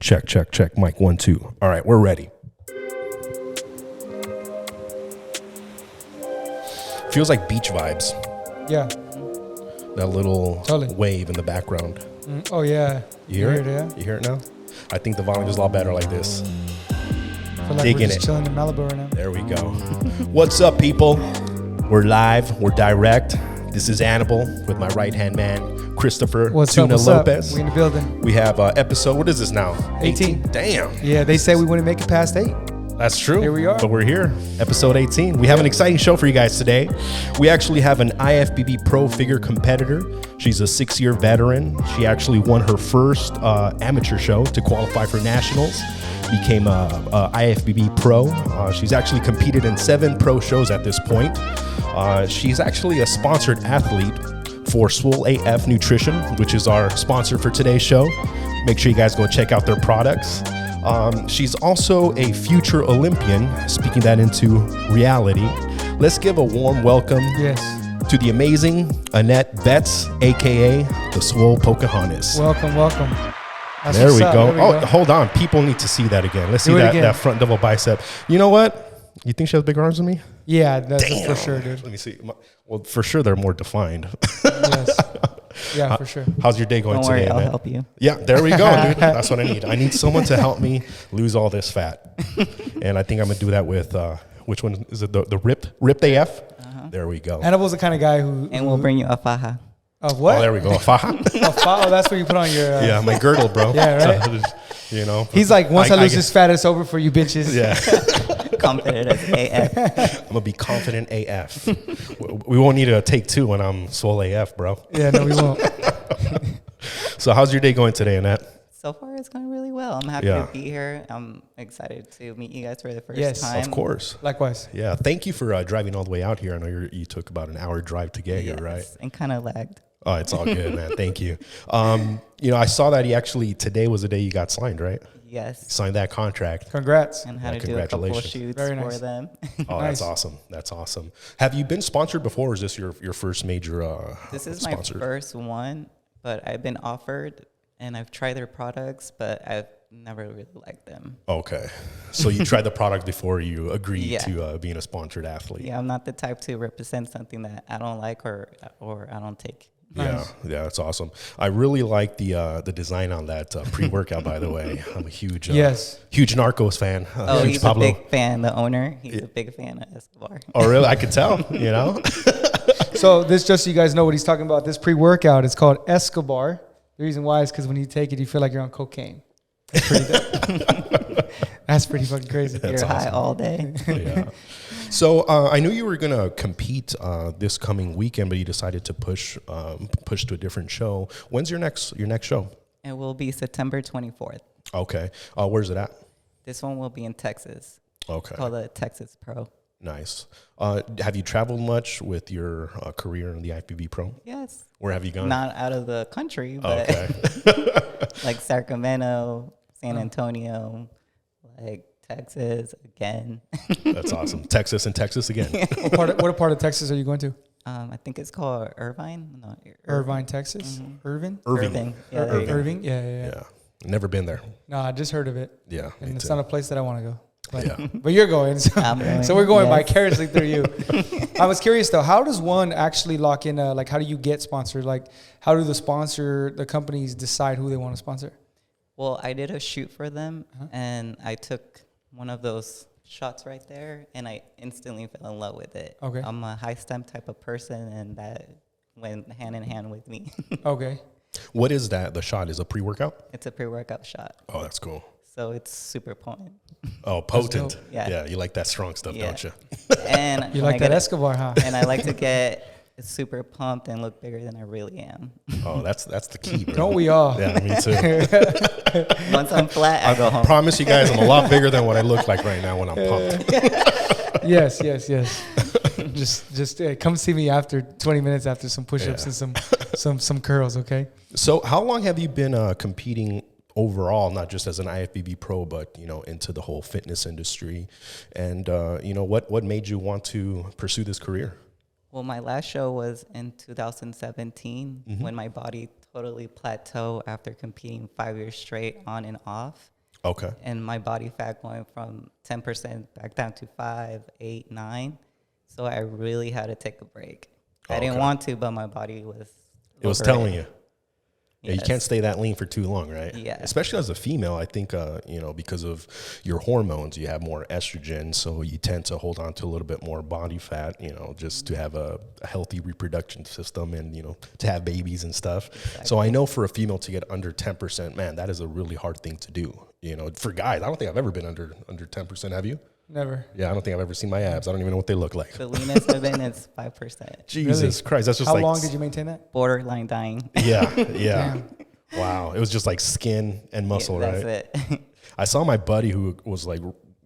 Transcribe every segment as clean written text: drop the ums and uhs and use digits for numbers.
Check, check, check. Mic 1, 2. All right, we're ready. Feels like beach vibes. Yeah. That little Totally. wave in the background. Oh, yeah. You hear it? Yeah. You hear it now? I think the volume is a lot better like this. I feel like Digging we're just it. chilling in Malibu right now. There we go. What's up, people? We're live. We're direct. This is Annabelle with my right-hand man, Christopher What's Tuna up? Lopez. We in the building. We have episode, what is this now? 18. Damn. Yeah, they say we wouldn't make it past 8. That's true. Here we are. But we're here, episode 18. We have an exciting show for you guys today. We actually have an IFBB pro figure competitor. She's a 6-year veteran. She actually won her first amateur show to qualify for nationals. Became a IFBB pro. She's actually competed in 7 pro shows at this point. She's actually a sponsored athlete for Swole AF Nutrition, which is our sponsor for today's show. Make sure you guys go check out their products. She's also a future Olympian, speaking that into reality. Let's give a warm welcome to the amazing Annette Betts, aka the Swole Pocahantas. Welcome. That's There what's we up. go. There we Oh, go. hold on. People need to see that again. Let's see Do it that, again. that front double bicep. You know what? You think she has bigger arms than me? Yeah, that's Damn. for sure, dude. Let me see. Well, for sure they're more defined. Yes. Yeah, for sure. How's your day going Don't worry, today, I'll Annette? help you. Yeah, there we go, dude. That's what I need. I need someone to help me lose all this fat. And I think I'm going to do that with, which one is it? The ripped AF? There we go. Hannibal's the kind of guy who... And we'll bring you a faja. Of what? Oh, there we go. Faja? Oh, that's what you put on your... Yeah, my girdle, bro. Yeah, right? So just, you know. He's like, once I lose get- this fat, it's over for you bitches. Yeah. Confident as AF. I'm going to be confident AF. We won't need a take 2 when I'm Swole AF, bro. Yeah, no, we won't. So how's your day going today, Annette? So far, it's going really well. I'm happy Yeah. to be here. I'm excited to meet you guys for the first Yes, time. Of course. Likewise. Yeah. Thank you for driving all the way out here. I know you took about an hour drive to get here, right? Yes, and kind of lagged. Oh, it's all good, man. Thank you. I saw that today was the day you got signed, right? Yes. Signed that contract. Congrats. And how Yeah, to do a couple of congratulations. shoots Very for nice. them. Oh, Nice. that's awesome. That's awesome. Have you been sponsored before, or is this your first major This is sponsored? my first one, but I've been offered, and I've tried their products, but I've never really liked them. Okay. So you tried the product before you agreed Yeah. to being a sponsored athlete. Yeah, I'm not the type to represent something that I don't like or I don't take. Nice. Yeah, that's awesome. I really like the design on that pre-workout. By the way, I'm a huge huge Narcos fan. Oh, Huge he's Pablo. a big fan. The owner, he's a big fan of Escobar. Oh, really? I could tell. You know. So this, just so you guys know what he's talking about, this pre-workout is called Escobar. The reason why is because when you take it, you feel like you're on cocaine. That's pretty dope. That's pretty fucking crazy. That's You're high awesome. all day. Yeah. So I knew you were gonna compete this coming weekend, but you decided to push to a different show. When's your next show? It will be September 24th. Okay. Where's it at? This one will be in Texas. Okay. Called the Texas Pro. Nice. Have you traveled much with your career in the IFBB Pro? Yes. Where have you gone? Not out of the country, but Okay. like Sacramento, San Antonio, like Texas again. That's awesome. Texas again. What part of Texas are you going to? I think it's called Irvine. No, Irvine, Texas? Irvin? Irving. Yeah, there you go. Irving? Yeah. Yeah. Never been there. No, I just heard of it. Yeah. And Me it's too. not a place that I want to go. But, Yeah. but you're going. So, I'm going, so we're going yes. vicariously through you. I was curious, though. How does one actually lock in? How do you get sponsored? Like, how do the companies decide who they want to sponsor? Well, I did a shoot for them, and I took one of those shots right there, and I instantly fell in love with it. Okay. I'm a high stem type of person, and that went hand in hand with me. Okay. What is that? The shot is a pre-workout? It's a pre-workout shot, Oh, that's cool. so it's super potent. Oh, potent. dope. Yeah. You like that strong stuff, Yeah. don't you? And You when like I that get it- Escobar, huh? And I like to get super pumped and look bigger than I really am. Oh, that's the key, bro. Don't we all? Yeah, me too. Once I'm flat, I go home. Promise you guys, I'm a lot bigger than what I look like right now when I'm pumped. Yes. Just come see me after 20 minutes after some push-ups and some curls, okay? So how long have you been competing overall, not just as an IFBB pro, but, into the whole fitness industry? And, what made you want to pursue this career? Well, my last show was in 2017 when my body totally plateau after competing 5 years straight on and off. Okay. And my body fat going from 10% back down to 5, 8, 9. So I really had to take a break. I didn't want to, but my body was. It was telling you. Yeah, Yes. you can't stay that lean for too long, right? Yeah. Especially as a female, I think, because of your hormones, you have more estrogen, so you tend to hold on to a little bit more body fat, just to have a healthy reproduction system and, to have babies and stuff. Exactly. So I know for a female to get under 10%, man, that is a really hard thing to do. For guys, I don't think I've ever been under 10%. Have you? Never. Yeah, I don't think I've ever seen my abs. I don't even know what they look like. The leanest I've been is 5%. Jesus Really? Christ. That's just How long did you maintain that? Borderline dying. Yeah. Wow. It was just like skin and muscle, right? That's it. I saw my buddy who was like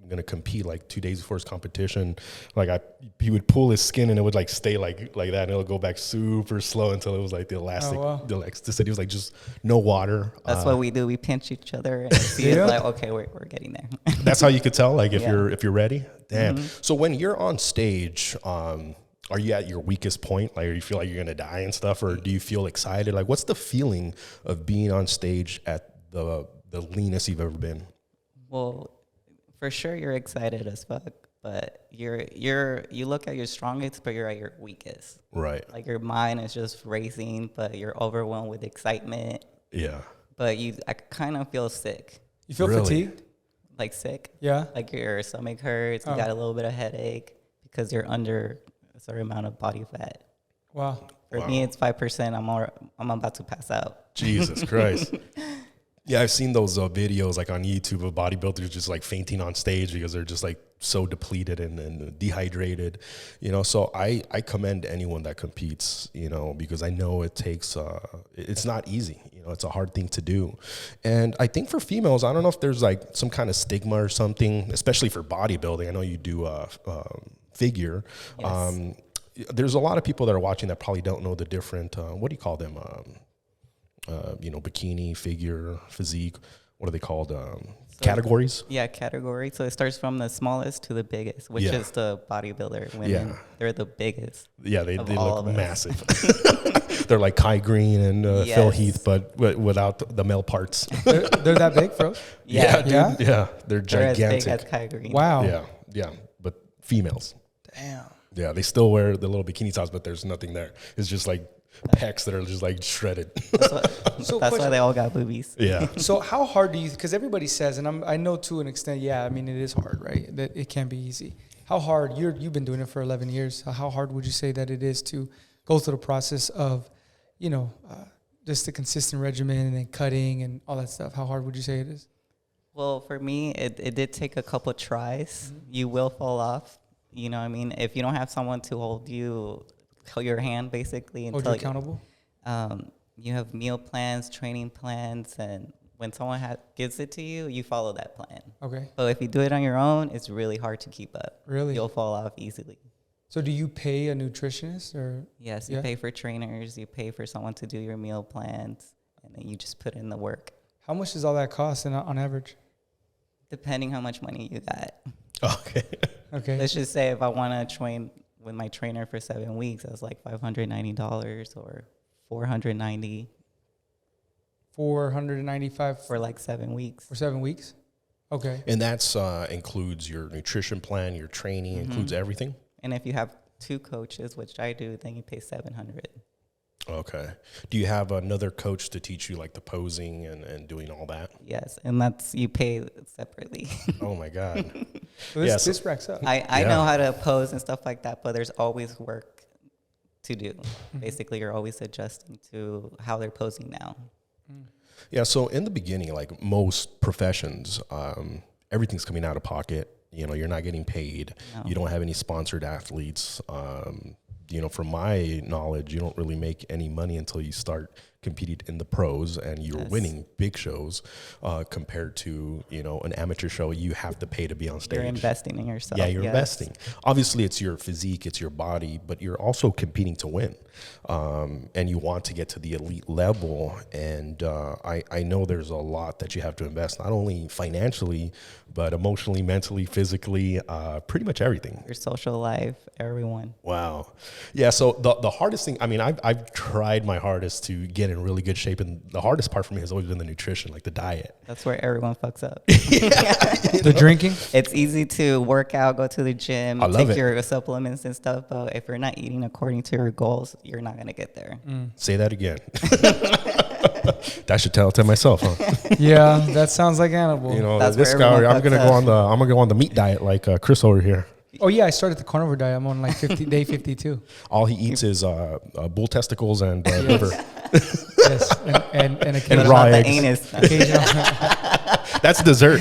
going to compete like 2 days before his competition. He would pull his skin and it would like stay like that. And it'll go back super slow until it was like the elastic. Oh, wow. He was like, just no water. That's what we do. We pinch each other and see it's like, okay, we're getting there. That's how you could tell, like, if Yeah. you're ready. Damn. Mm-hmm. So when you're on stage, are you at your weakest point? Like, you feel like you're going to die and stuff, or do you feel excited? Like, what's the feeling of being on stage at the leanest you've ever been? Well, for sure you're excited as fuck, but you look at your strongest, but you're at your weakest. Right. Like your mind is just racing, but you're overwhelmed with excitement. Yeah. But I kind of feel sick. You feel Really? fatigued? Like sick? Yeah. Like your stomach hurts, you got a little bit of headache because you're under a certain amount of body fat. Wow. For me, it's 5%. I'm about to pass out. Jesus Christ. Yeah, I've seen those videos like on YouTube of bodybuilders just like fainting on stage because they're just like so depleted and dehydrated, So I commend anyone that competes, because I know it takes, it's not easy, it's a hard thing to do. And I think for females, I don't know if there's like some kind of stigma or something, especially for bodybuilding. I know you do figure. Yes. There's a lot of people that are watching that probably don't know the different, what do you call them? Bikini, figure, physique. What are they called? Categories? Yeah, category. So it starts from the smallest to the biggest, which is the bodybuilder women. Yeah. They're the biggest. Yeah, they all look of us. massive. They're like Kai Green and Phil Yes. Heath, but without the male parts. They're that big, bro? Yeah. Dude. Yeah? Yeah, they're They're as gigantic. big as Kai Green. Wow. Yeah, but females. Damn. Yeah, they still wear the little bikini tops, but there's nothing there. It's just like pecs that are just like shredded. So That's why question- they all got boobies. Yeah. So how hard do you, because everybody says, and I know to an extent, it is hard, right? That it can be easy. How hard, you've been doing it for 11 years. How hard would you say that it is to go through the process of, just the consistent regimen and then cutting and all that stuff? How hard would you say it is? Well, for me, it did take a couple tries. Mm-hmm. You will fall off. You know what I mean? If you don't have someone to hold your hand, basically. Hold you accountable? You have meal plans, training plans, and when someone gives it to you, you follow that plan. Okay. But if you do it on your own, it's really hard to keep up. Really? You'll fall off easily. So do you pay a nutritionist or? Yes, you pay for trainers, you pay for someone to do your meal plans, and then you just put in the work. How much does all that cost on average? Depending how much money you got. Okay. Let's just say if I want to train with my trainer for 7 weeks, that's like $590 or $490 $495 for like 7 weeks. for 7 weeks. Okay. And that's includes your nutrition plan, your training, includes everything. And if you have 2 coaches, which I do, then you pay $700. Okay. Do you have another coach to teach you like the posing and doing all that? Yes, and you pay separately. Oh my God. So this racks up. I know how to pose and stuff like that, but there's always work to do. Basically, you're always adjusting to how they're posing now. Yeah. So in the beginning, like most professions, everything's coming out of pocket. You're not getting paid. No. You don't have any sponsored athletes. From my knowledge, you don't really make any money until you start competing in the pros and you're winning big shows compared to, an amateur show. You have to pay to be on stage. You're investing in yourself. Yeah, you're investing. Obviously, it's your physique, it's your body, but you're also competing to win. And you want to get to the elite level. And I know there's a lot that you have to invest, not only financially, but emotionally, mentally, physically, pretty much everything. Your social life, everyone. Wow. Yeah, so the hardest thing, I've tried my hardest to get in in really good shape. And the hardest part for me has always been the nutrition, like the diet. That's where everyone fucks up. The drinking? It's easy to work out, go to the gym, I love take it. your supplements and stuff, but if you're not eating according to your goals, you're not gonna get there. Say that again. That should tell myself, huh? Yeah, that sounds like Hannibal. You know, That's this where guy. everyone I'm gonna go on the meat diet like Chris over here. Oh yeah, I started the carnivore diet. I'm on like day 52. All he eats is bull testicles and liver. Yes, and And occasional, raw Not the eggs. anus. occasional. That's dessert.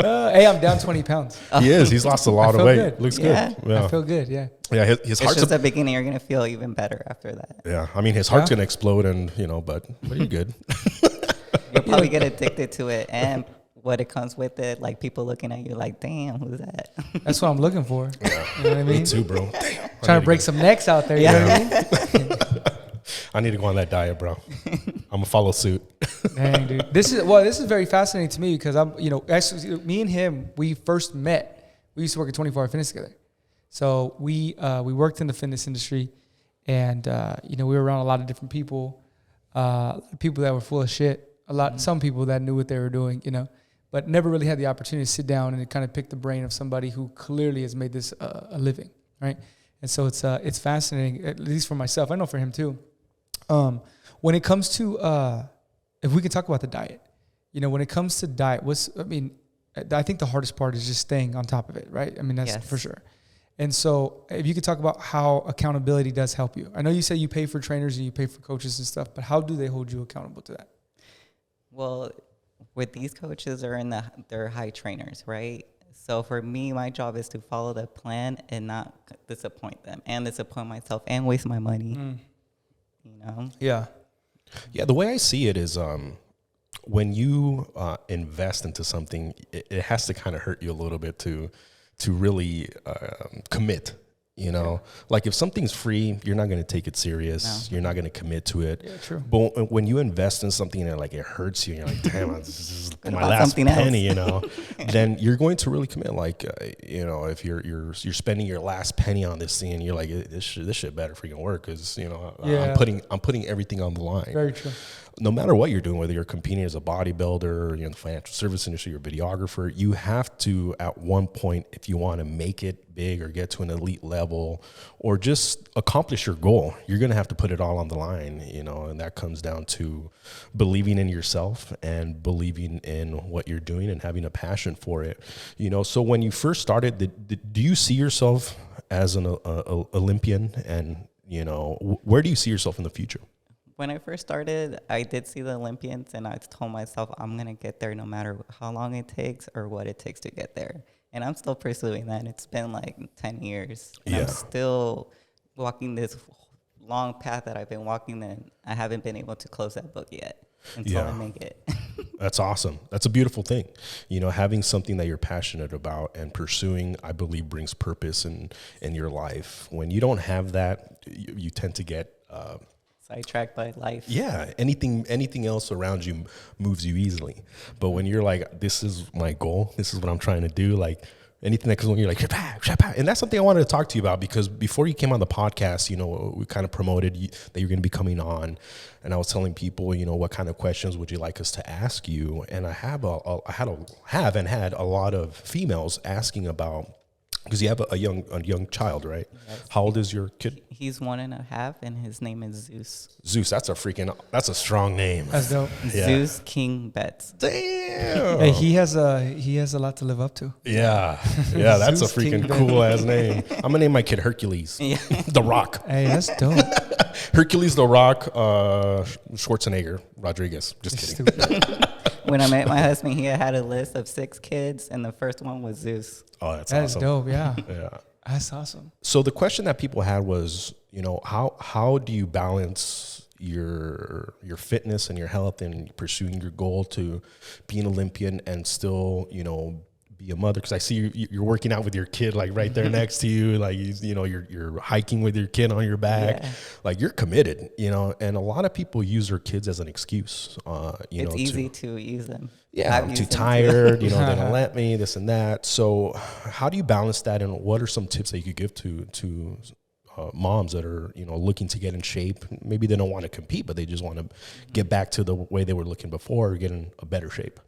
Hey, I'm down 20 pounds. He is. He's lost a lot of feel weight. good. Looks Yeah. good. Yeah. I feel good. Yeah. Yeah. His It's heart's just the beginning. You're gonna feel even better after that. yeah. I mean, his heart's Yeah. gonna explode, and but you're good. You'll probably get addicted to it, and what it comes with it, like people looking at you like, "Damn, who's that?" That's what I'm looking for. You know what I mean? Me too, bro. Damn. Trying to break some necks out there. You know what I mean? I need to go on that diet, bro. I'm gonna follow suit. Dang, dude. This is very fascinating to me because actually, me and him, we first met. We used to work at 24 Hour Fitness together. So we worked in the fitness industry, and we were around a lot of different people, people that were full of shit. Some people that knew what they were doing, but never really had the opportunity to sit down and kind of pick the brain of somebody who clearly has made this a living, right? And so it's fascinating, at least for myself. I know for him too. When it comes to if we can talk about the diet, when it comes to diet, I think the hardest part is just staying on top of it, right? I mean, that's Yes. for sure. And so if you could talk about how accountability does help you. I know you say you pay for trainers and you pay for coaches and stuff, but how do they hold you accountable to that? Well, with these coaches, they're high trainers, right? So for me, my job is to follow the plan and not disappoint them, and disappoint myself, and waste my money. Yeah. Yeah, the way I see it is when you invest into something, it has to kind of hurt you a little bit to really commit. Like if something's free, you're not going to take it serious. No. You're not going to commit to it. Yeah, true. But when you invest in something and it hurts you, and you're like, damn, this is my about last something penny, then you're going to really commit. Like, if you're spending your last penny on this thing, and you're like, this shit better freaking work, because I'm putting everything on the line. Very true. No matter what you're doing, whether you're competing as a bodybuilder, you're in the financial service industry, you're a videographer, you have to, at one point, if you want to make it big or get to an elite level or just accomplish your goal, you're going to have to put it all on the line, and that comes down to believing in yourself and believing in what you're doing and having a passion for it. So when you first started, do you see yourself as an Olympian, and, where do you see yourself in the future? When I first started, I did see the Olympians, and I told myself I'm going to get there no matter how long it takes or what it takes to get there. And I'm still pursuing that. It's been like 10 years. And I'm still walking this long path that I've been walking, and I haven't been able to close that book yet until I make it. That's awesome. That's a beautiful thing. Having something that you're passionate about and pursuing, I believe, brings purpose in your life. When you don't have that, you tend to get Sidetracked by life. Yeah, anything else around you moves you easily. But when you're like, this is my goal, this is what I'm trying to do, like anything that comes along, you're like, and that's something I wanted to talk to you about, because before you came on the podcast, we kind of promoted that you're going to be coming on, and I was telling people, what kind of questions would you like us to ask you? And I had a lot of females asking about, because you have a young child, right? Yes. How old is your kid? He's 1.5, and his name is Zeus. Zeus, that's a strong name. That's dope. Yeah. Zeus King Betts. Damn. Hey, he has a lot to live up to. Yeah, that's Zeus a freaking King cool ass name. I'm gonna name my kid Hercules. Yeah. The Rock. Hey, that's dope. Hercules, The Rock, Schwarzenegger, Rodriguez. Just kidding. When I met my husband, he had a list of 6 kids, and the first one was Zeus. Oh, that's That's awesome. dope. Yeah. Yeah. That's awesome. So the question that people had was, how do you balance your fitness and your health and pursuing your goal to be an Olympian and still, be a mother? Because I see you're working out with your kid like right there next to you, like you're hiking with your kid on your back, like you're committed, and a lot of people use their kids as an excuse. It's easy to use them. Yeah, I'm too tired, they don't let me, this and that. So how do you balance that, and what are some tips that you could give to moms that are, looking to get in shape. Maybe they don't want to compete, but they just want to get back to the way they were looking before or get in a better shape?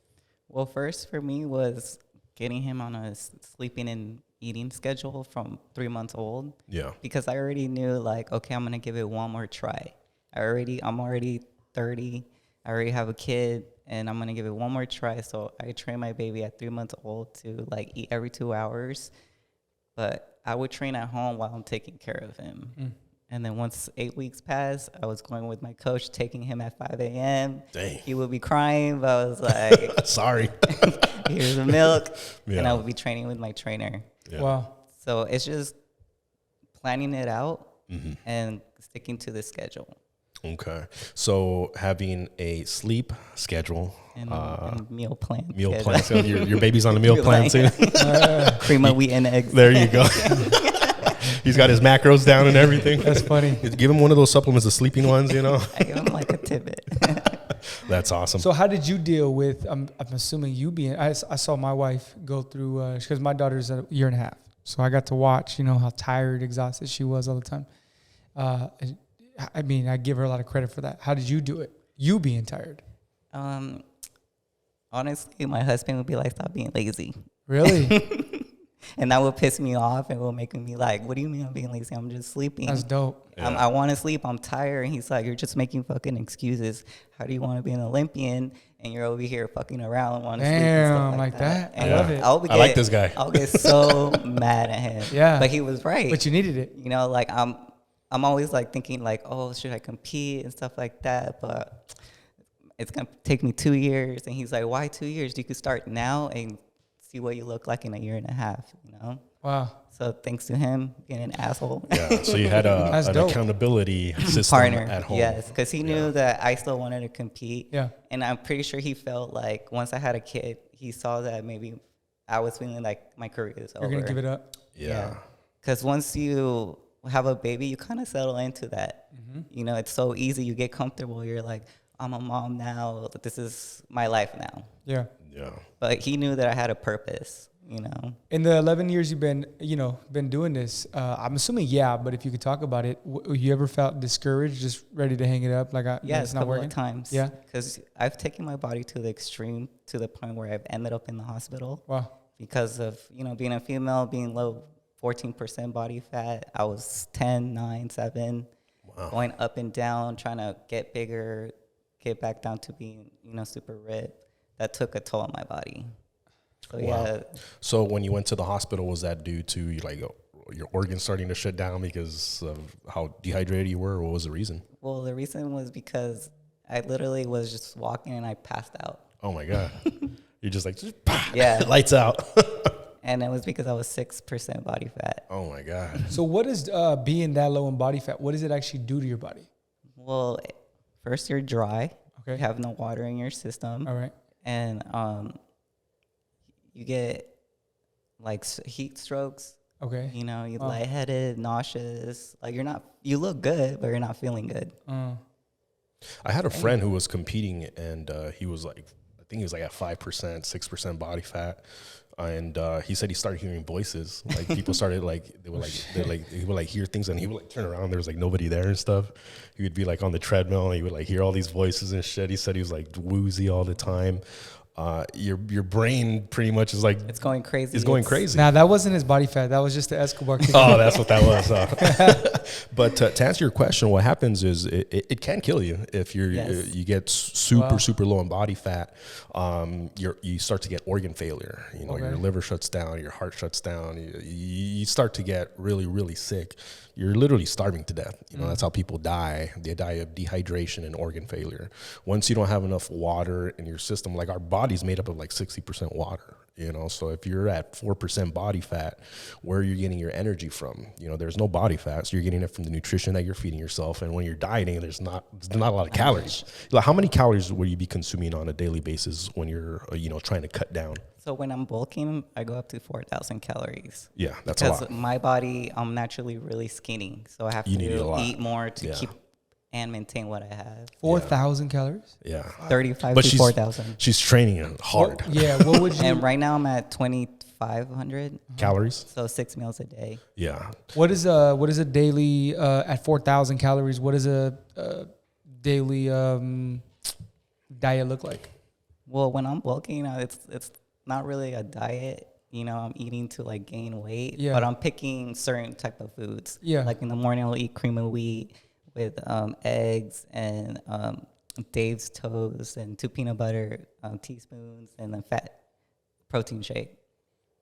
Well, first for me was getting him on a sleeping and eating schedule from 3 months old. Yeah. Because I already knew, like, okay, I'm going to give it one more try. I'm already 30. I already have a kid, and I'm going to give it one more try. So I trained my baby at 3 months old to, like, eat every 2 hours. But I would train at home while I'm taking care of him. And then once 8 weeks passed, I was going with my coach, taking him at 5 a.m. Dang. He would be crying, but I was like, sorry. Here's the milk. Yeah. And I would be training with my trainer. Yeah. Wow. So it's just planning it out and sticking to the schedule. Okay. So having a sleep schedule. And meal plan. Meal plan. So your baby's on the meal plan too. Cream of wheat and eggs. There you go. He's got his macros down and everything. That's funny. Give him one of those supplements, the sleeping ones, I give him like a tidbit. That's awesome. So how did you deal with, I'm assuming you being, I saw my wife go through, because my daughter's a year and a half. So I got to watch, how tired, exhausted she was all the time. I mean, I give her a lot of credit for that. How did you do it? You being tired. Honestly, my husband would be like, stop being lazy. Really? And that would piss me off and will make me like, what do you mean I'm being lazy? I'm just sleeping. That's dope. Yeah. I want to sleep. I'm tired. And he's like, you're just making fucking excuses. How do you want to be an Olympian and you're over here fucking around wanting to sleep and stuff Damn, like that. And I love it. I like this guy. I'll get so mad at him. Yeah. But he was right. But you needed it. Like I'm always like thinking like, oh, should I compete and stuff like that? But it's going to take me 2 years. And he's like, why 2 years? You could start now and see what you look like in a year and a half, Wow. So thanks to him being an asshole. Yeah. So you had an dope. accountability system Partner at home. Yes, because he knew that I still wanted to compete. Yeah. And I'm pretty sure he felt like once I had a kid, he saw that maybe I was feeling like my career is over. You're going to give it up. Yeah. Because once you have a baby, you kind of settle into that. It's so easy. You get comfortable. You're like, I'm a mom now. This is my life now. Yeah. Yeah. But he knew that I had a purpose, In the 11 years you've been, been doing this, I'm assuming, but if you could talk about it, you ever felt discouraged, just ready to hang it up? Like, yes, it's not working? of times. Yeah. Because I've taken my body to the extreme, to the point where I've ended up in the hospital. Wow. Because of, being a female, being low 14% body fat. I was 10, 9, 7, going up and down, trying to get bigger, get back down to being, super ripped. That took a toll on my body. So, yeah. So when you went to the hospital, was that due to your organs starting to shut down because of how dehydrated you were, or what was the reason? Well, the reason was because I literally was just walking and I passed out. Oh my God. You're just like, lights out. And it was because I was 6% body fat. Oh my God. So what is being that low in body fat, what does it actually do to your body? Well, first you're dry. Okay. You have no water in your system. All right. And you get like heat strokes. Okay. You're lightheaded, nauseous. Like you look good, but you're not feeling good. I had a friend who was competing, and he was like, I think he was like at 5%, 6% body fat. And he said he started hearing voices. Like people started he would like hear things, and he would like turn around. There was like nobody there and stuff. He would be like on the treadmill, and he would like hear all these voices and shit. He said he was like woozy all the time. Your brain pretty much is like it's going crazy. It's going crazy. Nah, that wasn't his body fat. That was just the Escobar. Oh, that's what that was. But to answer your question, what happens is it can kill you if you get super low in body fat. You start to get organ failure. Your liver shuts down, your heart shuts down. You start to get really sick. You're literally starving to death. That's how people die. They die of dehydration and organ failure. Once you don't have enough water in your system, like our body's made up of like 60% water. So if you're at 4% body fat, where are you getting your energy from? There's no body fat, so you're getting it from the nutrition that you're feeding yourself. And when you're dieting, there's not a lot of calories. Like, how many calories will you be consuming on a daily basis when you're trying to cut down? So when I'm bulking, I go up to 4,000 calories. Yeah, that's a lot. Because my body, I'm naturally really skinny, so I have to eat more to keep and maintain what I have. 4,000 calories? Yeah. 35 to 4,000. She's training hard. Yeah, what would you... And right now I'm at 25 500 calories. So 6 meals a day. Yeah. What is a daily at 4,000 calories? What does a daily diet look like? Well, when I'm bulking, it's not really a diet. You know, I'm eating to like gain weight, but I'm picking certain type of foods. Yeah. Like in the morning, I'll eat cream of wheat with eggs and Dave's toast and 2 peanut butter teaspoons and then fat protein shake.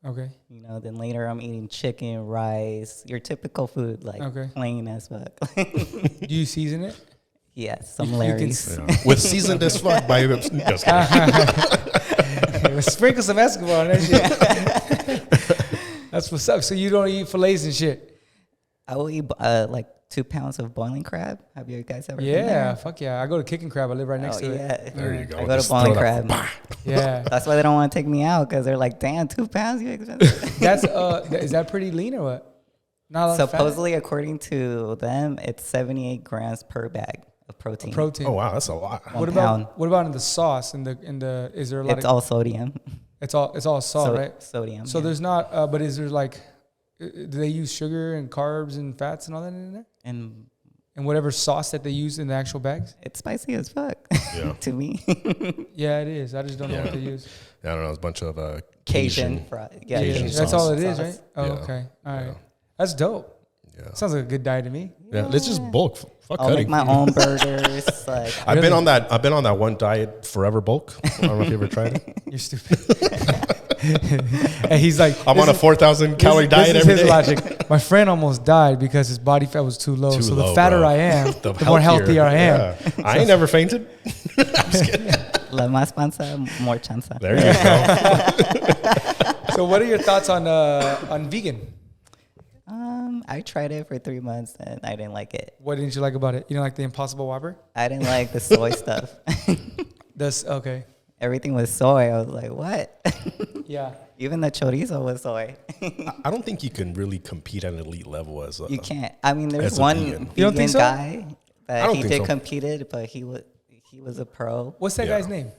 Okay. You know, then later I'm eating chicken, rice, your typical food, like plain as fuck. Do you season it? Yes, some Larry's. With seasoned as fuck by sprinkle some Escobar on that shit. That's what's up. So you don't eat fillets and shit? I will eat like 2 pounds of boiling crab. Have you guys ever been there? Yeah, fuck yeah. I go to Kicking Crab. I live right next to it. There you go. I go to Boiling Crab. Yeah. That's why they don't want to take me out, because they're like, damn, 2 pounds, you expensive. That's is that pretty lean or what? Not a lot of supposedly, according to them, it's 78 grams per bag of protein. Oh wow, that's a lot. What about in the sauce? In the is there a lot? It's all sodium. It's all salt, right? Sodium. So there's not. But is there like? Do they use sugar and carbs and fats and all that in there? And whatever sauce that they use in the actual bags? It's spicy as fuck to me. Yeah, it is. I just don't know what they use. Yeah, I don't know. It's a bunch of Cajun fried. Yeah, Cajun that's sauce. all it is, right? Oh, okay. All right. That's dope. Yeah. Sounds like a good diet to me. Yeah, let's just bulk. Fuck I'll cutting. make my own burgers. Like, I've been on that one diet, Forever Bulk. I don't know if you ever tried it. You're stupid. And he's like, I'm on a 4,000 calorie diet every day. This is his logic. My friend almost died because his body fat was too low. So the fatter I am, the more healthier I am. Yeah. I ain't never fainted. I'm just kidding. La más panza, more chanza. There you go. So what are your thoughts on vegan? I tried it for 3 months and I didn't like it. What didn't you like about it? You didn't like the Impossible Whopper? I didn't like the soy stuff. Okay. Everything was soy. I was like, what? Yeah. Even the chorizo was soy. I don't think you can really compete at an elite level as a. You can't. I mean, there's one vegan guy that he did competed, but he was a pro. What's that guy's name?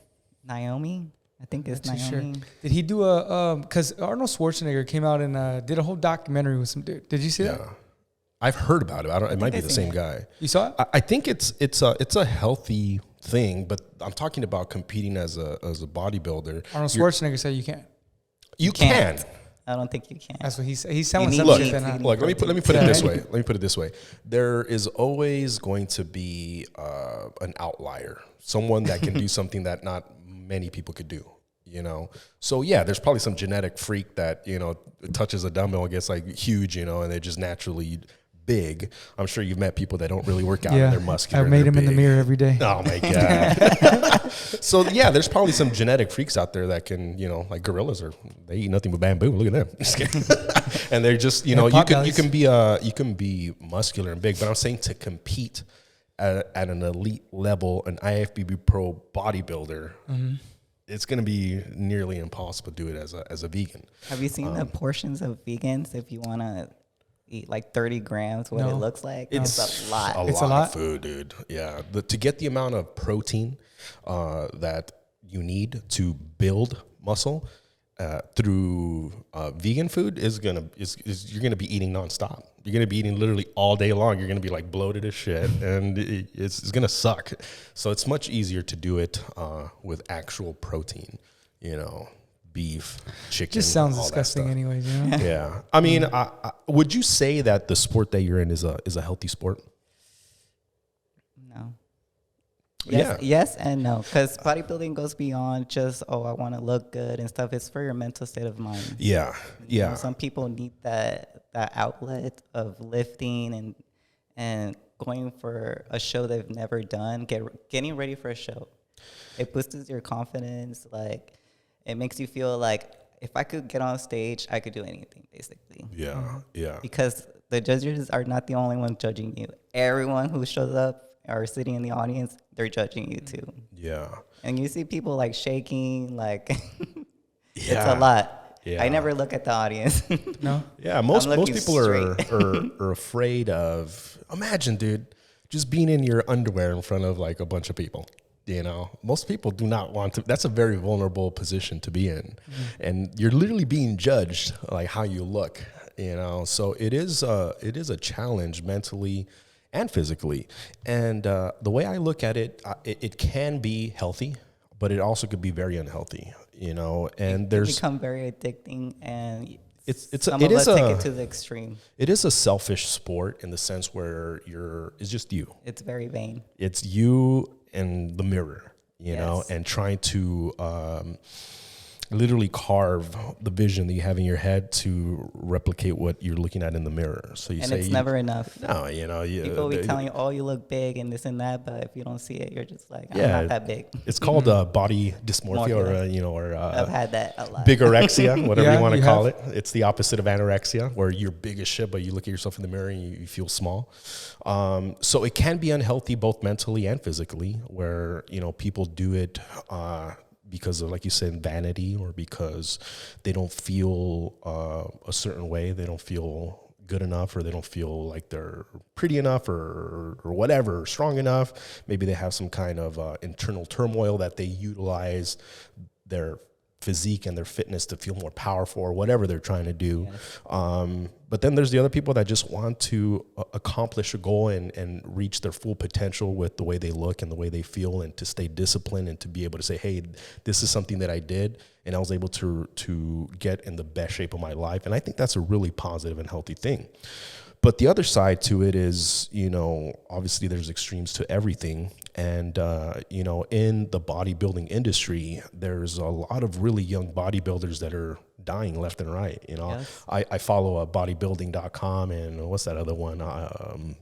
Naomi. I think it's Naomi. Sure. Did he do because Arnold Schwarzenegger came out and did a whole documentary with some dude. Did you see that? I've heard about it. It might be the same guy. You saw it? I think it's a healthy thing, but I'm talking about competing as a bodybuilder. Arnold Schwarzenegger said you can't. You can. I don't think you can. That's what he's selling some shit. Look, let me put it this way. Let me put it this way. There is always going to be an outlier, someone that can do something that not many people could do. You know, so yeah, there's probably some genetic freak that touches a dumbbell and gets like huge, and they're just naturally big. I'm sure you've met people that don't really work out and they're muscular. I've made them in the mirror every day. Oh my God. So yeah, there's probably some genetic freaks out there that can, like gorillas they eat nothing but bamboo. Look at them. Just kidding. And they're just, you can be muscular and big, but I'm saying to compete at an elite level, an IFBB pro bodybuilder, it's going to be nearly impossible to do it as a vegan. Have you seen the portions of vegans if you want to eat like 30 grams, what it looks like? It's a lot. It's a lot of food, dude. Yeah. To get the amount of protein that you need to build muscle through vegan food you're gonna be eating nonstop. You're gonna be eating literally all day long. You're gonna be like bloated as shit, and it's gonna suck. So it's much easier to do it with actual protein. Beef, chicken. Just sounds disgusting, anyways. Yeah. I mean, would you say that the sport that you're in is a healthy sport? No. Yes and no, because bodybuilding goes beyond just I want to look good and stuff. It's for your mental state of mind. Yeah. Some people need that outlet of lifting and going for a show they've never done. Getting ready for a show, it boosts your confidence. Like, it makes you feel like if I could get on stage, I could do anything, basically. Yeah. Because the judges are not the only ones judging you. Everyone who shows up or sitting in the audience, they're judging you too. Yeah. And you see people like shaking, like it's a lot. Yeah. I never look at the audience. No. Yeah. Most people are afraid of. Imagine, dude, just being in your underwear in front of like a bunch of people. You know, most people do not want to. That's a very vulnerable position to be in, and you're literally being judged like how you look. You know, so it is a challenge mentally and physically. And the way I look at it, it can be healthy, but it also could be very unhealthy. You know, and there's become very addicting, and it some is of us take it to the extreme. It is a selfish sport in the sense where it's just you. It's very vain. It's you and the mirror, you know, Yes. and trying to literally carve the vision that you have in your head to replicate what you're looking at in the mirror. So you And say it's never enough. no, you know, People will be telling you, oh, you look big and this and that, but if you don't see it, you're just like, I'm Yeah. not that big. it's called body dysmorphia or you know, or I've had that a lot. bigorexia, whatever Yeah, you want to you call have. it. It's the opposite of anorexia, where you're big as shit, but you look at yourself in the mirror and you feel small. So it can be unhealthy both mentally and physically, where, you know, people do it because of, like you said, vanity, or because they don't feel a certain way. They don't feel good enough, or they don't feel like they're pretty enough, or whatever, strong enough. Maybe they have some kind of internal turmoil that they utilize their physique and their fitness to feel more powerful, or whatever they're trying to do. Yes. But then there's the other people that just want to accomplish a goal and reach their full potential with the way they look and the way they feel, and to stay disciplined and to be able to say, hey, this is something that I did and I was able to get in the best shape of my life. And I think that's a really positive and healthy thing. But the other side to it is, you know, obviously there's extremes to everything. And, you know, in the bodybuilding industry, there's a lot of really young bodybuilders that are dying left and right. You know, Yes. I follow bodybuilding.com, and what's that other one? The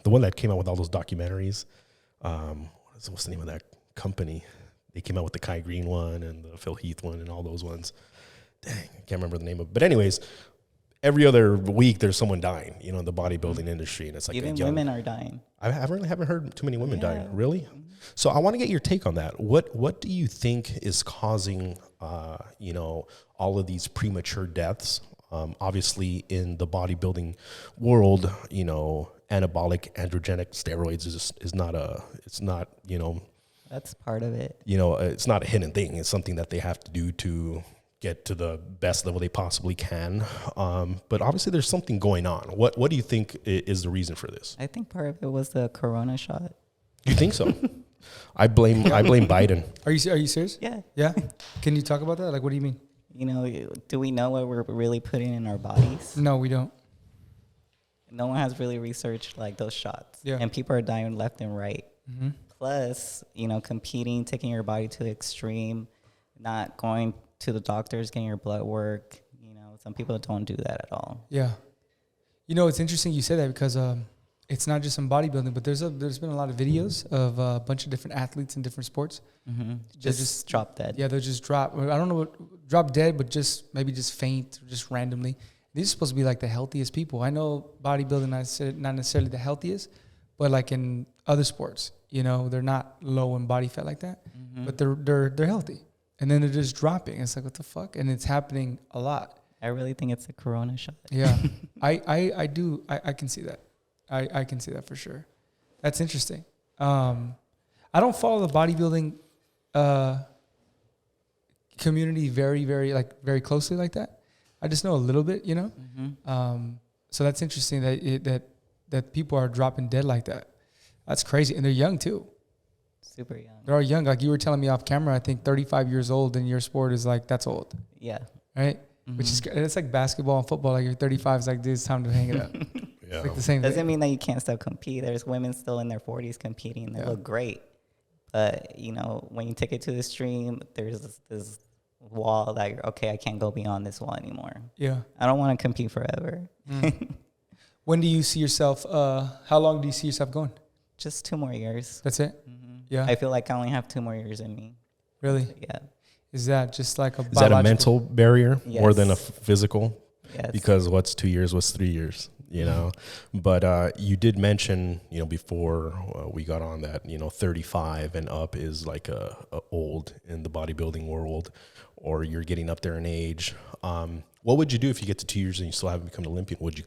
one that came out with all those documentaries. What's the name of that company? They came out with the Kai Green one and the Phil Heath one and all those ones. Dang, I can't remember the name of it. But anyways, every other week there's someone dying, you know, in the bodybuilding industry. And it's like, Even women are dying. I haven't heard too many women Yeah. dying. Really? So I want to get your take on that. What do you think is causing, you know, all of these premature deaths? Obviously in the bodybuilding world, you know, anabolic androgenic steroids is not, you know, That's part of it. you know, it's not a hidden thing. It's something that they have to do to get to the best level they possibly can. But obviously there's something going on. What do you think is the reason for this? I think part of it was the corona shot. You think so? I blame Biden. Are you serious? Yeah. Yeah. Can you talk about that? Like, what do you mean? You know, do we know what we're really putting in our bodies? No, we don't. No one has really researched like those shots. Yeah. And people are dying left and right. Mm-hmm. Plus, you know, competing, taking your body to the extreme, not going to the doctors, getting your blood work. You know, some people don't do that at all. Yeah. You know, it's interesting you say that because it's not just in bodybuilding, but there's been a lot of videos of a bunch of different athletes in different sports. Mm-hmm. Just Just drop dead. Yeah, they'll just drop. I don't know what drop dead, but maybe just faint, or just randomly. These are supposed to be like the healthiest people. I know bodybuilding not necessarily the healthiest, but like in other sports, you know, they're not low in body fat like that, but they're healthy, and then they're just dropping. It's like, what the fuck? And it's happening a lot. I really think it's a corona shot. Yeah, I can see that. I can see that for sure. That's interesting. I don't follow the bodybuilding community very closely like that. I just know a little bit, you know. Mm-hmm. So that's interesting that people are dropping dead like that. That's crazy, and they're young too. Super young. They're all young. Like you were telling me off camera, I think 35 years old in your sport is like, that's old, Yeah. right? Which is, it's like basketball and football. Like you're 35, it's like, dude, it's time to hang it up. Yeah. It's like the same Doesn't thing. mean that you can't still compete. There's women still in their 40s competing. They Yeah. look great. But, you know, when you take it to the extreme, there's this wall that, you're, okay, I can't go beyond this wall anymore. Yeah. I don't want to compete forever. When do you see yourself, how long do you see yourself going? Just 2 more years. That's it? Yeah. I feel like I only have 2 more years in me. Really? Yeah. Is that just like a Is that a mental barrier more than a Yes. physical? Yes. Because what's 2 years, what's 3 years, you know? But you did mention, you know, before we got on that, you know, 35 and up is like a old in the bodybuilding world, or you're getting up there in age. What would you do if you get to 2 years and you still haven't become an Olympian? Would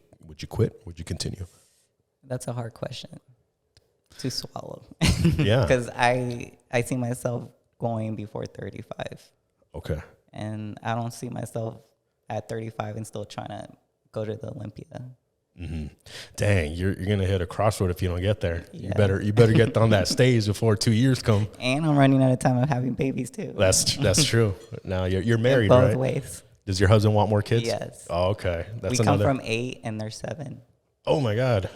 you quit? Would you continue? That's a hard question to swallow. Yeah. Because I see myself going before 35. Okay. And I don't see myself at 35 and still trying to go to the Olympia. Mm-hmm. Dang, you're gonna hit a crossroad if you don't get there. Yeah. You better get on that stage before 2 years come. And I'm running out of time of having babies too. That's true. Now you're married, both right? ways. Does your husband want more kids? Yes. Oh, okay. That's we another. come from 8 and they're 7. Oh my God.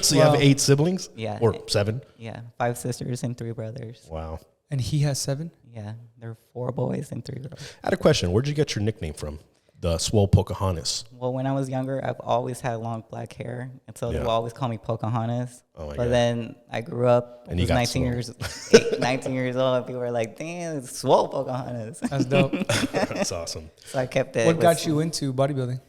So you have 8 siblings? Yeah. Or 7? Yeah, 5 sisters and 3 brothers. Wow. And he has 7? Yeah, there are 4 boys and 3 girls. I had a question. Where'd you get your nickname from? The Swole Pocahantas. Well, when I was younger, I've always had long black hair, and so they would always call me Pocahontas. Oh my but God. then I grew up, And was you got 19 years old, and people were like, "Damn, it's Swole Pocahontas." That's dope. That's awesome. So I kept it. What got you into bodybuilding?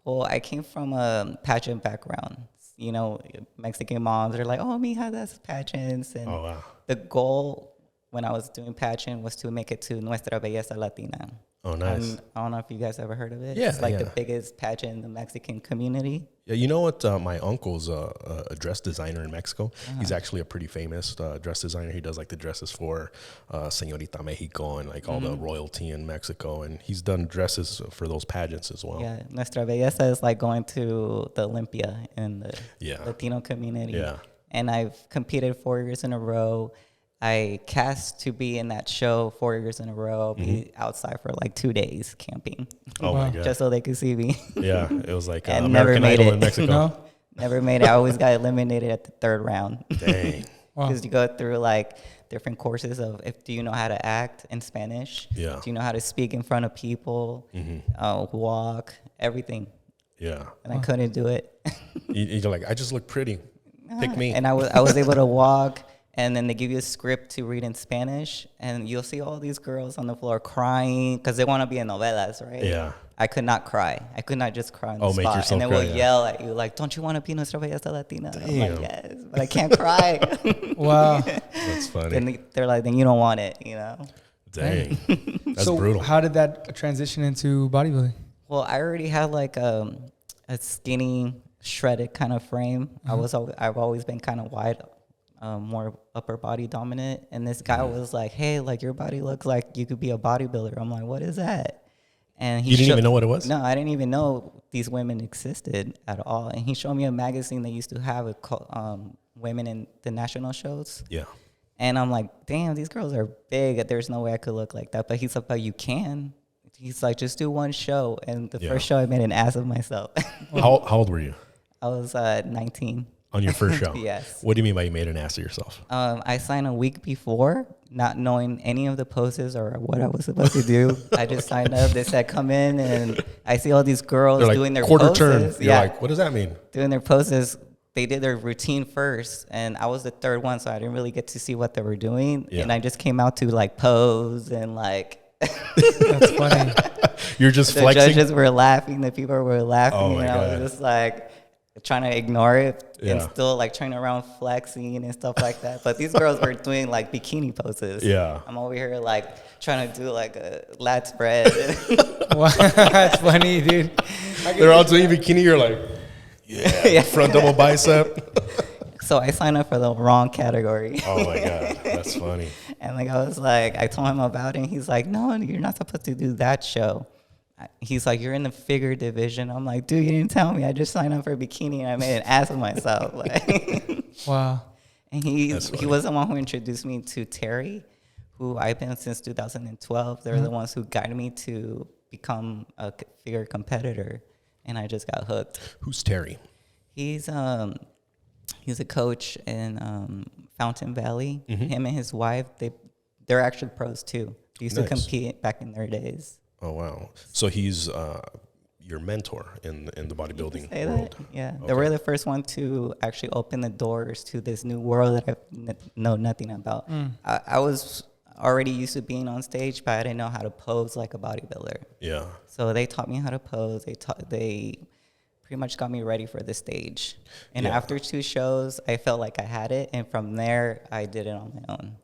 Well, I came from a pageant background. You know, Mexican moms are like, "Oh, mija, that's pageants," and Oh wow. the goal when I was doing pageant was to make it to Nuestra Belleza Latina. Oh nice. I don't know if you guys ever heard of it. Yeah, it's like yeah. the biggest pageant in the Mexican community. Yeah, you know what? My uncle's a dress designer in Mexico. He's actually a pretty famous dress designer. He does like the dresses for Señorita Mexico and like all the royalty in Mexico. And he's done dresses for those pageants as well. Yeah, Nuestra Belleza is like going to the Olympia in the Yeah. Latino community. Yeah. And I've competed 4 years in a row. I cast to be in that show 4 years in a row, be outside for like 2 days camping. Oh my God. Just so they could see me. Yeah, it was like And American never made Idol it. in Mexico. No? Never made it. I always got eliminated at the 3rd round. Dang. Wow. Because you go through like different courses of do you know how to act in Spanish? Yeah. Do you know how to speak in front of people? Walk, everything. Yeah. And I couldn't do it. You're like, I just look pretty. Pick me. And I was able to walk, and then they give you a script to read in Spanish, and you'll see all these girls on the floor crying because they want to be in novelas, right? Yeah. I could not cry. I could not just cry on the Oh, make spot. yourself And they cry, will yeah. yell at you like, "Don't you want to be Nuestra Belleza Latina?" I'm Damn. like, "Yes, but I can't cry." Wow. That's funny. And they're like, "Then you don't want it," you know? Dang. That's So brutal. how did that transition into bodybuilding? Well, I already had like a skinny, shredded kind of frame. I've always been kind of wide, more upper body dominant. And this guy was like, "Hey, like your body looks like you could be a bodybuilder." I'm like, "What is that?" And You didn't even know what it was? No, I didn't even know these women existed at all. And he showed me a magazine they used to have it called Women in the National Shows. Yeah. And I'm like, "Damn, these girls are big. There's no way I could look like that." But he's like, "But you can." He's like, "Just do one show." And the first show, I made an ass of myself. How old were you I was 19. on your first show? Yes. What do you mean by you made an ass of yourself? I signed a week before, not knowing any of the poses or what I was supposed to do. I just signed up. They said, "Come in," and I see all these girls They're like doing their quarter poses. turn. You're like, what does that mean? Doing their poses. They did their routine first, and I was the 3rd one, so I didn't really get to see what they were doing. Yeah. And I just came out to like pose and like. That's funny. You're just The flexing. judges were laughing. The people were laughing. Oh, my and I God. was just like trying to ignore it and Yeah. still like turning around flexing and stuff like that. But these girls were doing like bikini poses. Yeah. I'm over here like trying to do like a lat spread. Wow. That's funny, dude. They're all doing bikini. You're like, yeah, front double bicep. So I signed up for the wrong category. Oh my God, that's funny. And like I was like, I told him about it. And he's like, "No, you're not supposed to do that show." He's like, "You're in the figure division." I'm like, "Dude, you didn't tell me. I just signed up for bikini and I made an ass of myself." Like, Wow. and he was the one who introduced me to Terry, who I've been since 2012. They're the ones who guided me to become a figure competitor, and I just got hooked. Who's Terry? He's a coach in Fountain Valley. Him and his wife, they're actually pros too. They used to Nice. compete back in their days. Oh wow. So he's your mentor in the bodybuilding Say world. that? Yeah. Okay. They were the first one to actually open the doors to this new world that I know nothing about. I was already used to being on stage, but I didn't know how to pose like a bodybuilder. Yeah. So they taught me how to pose. They pretty much got me ready for the stage. And Yeah. after 2 shows, I felt like I had it. And from there, I did it on my own.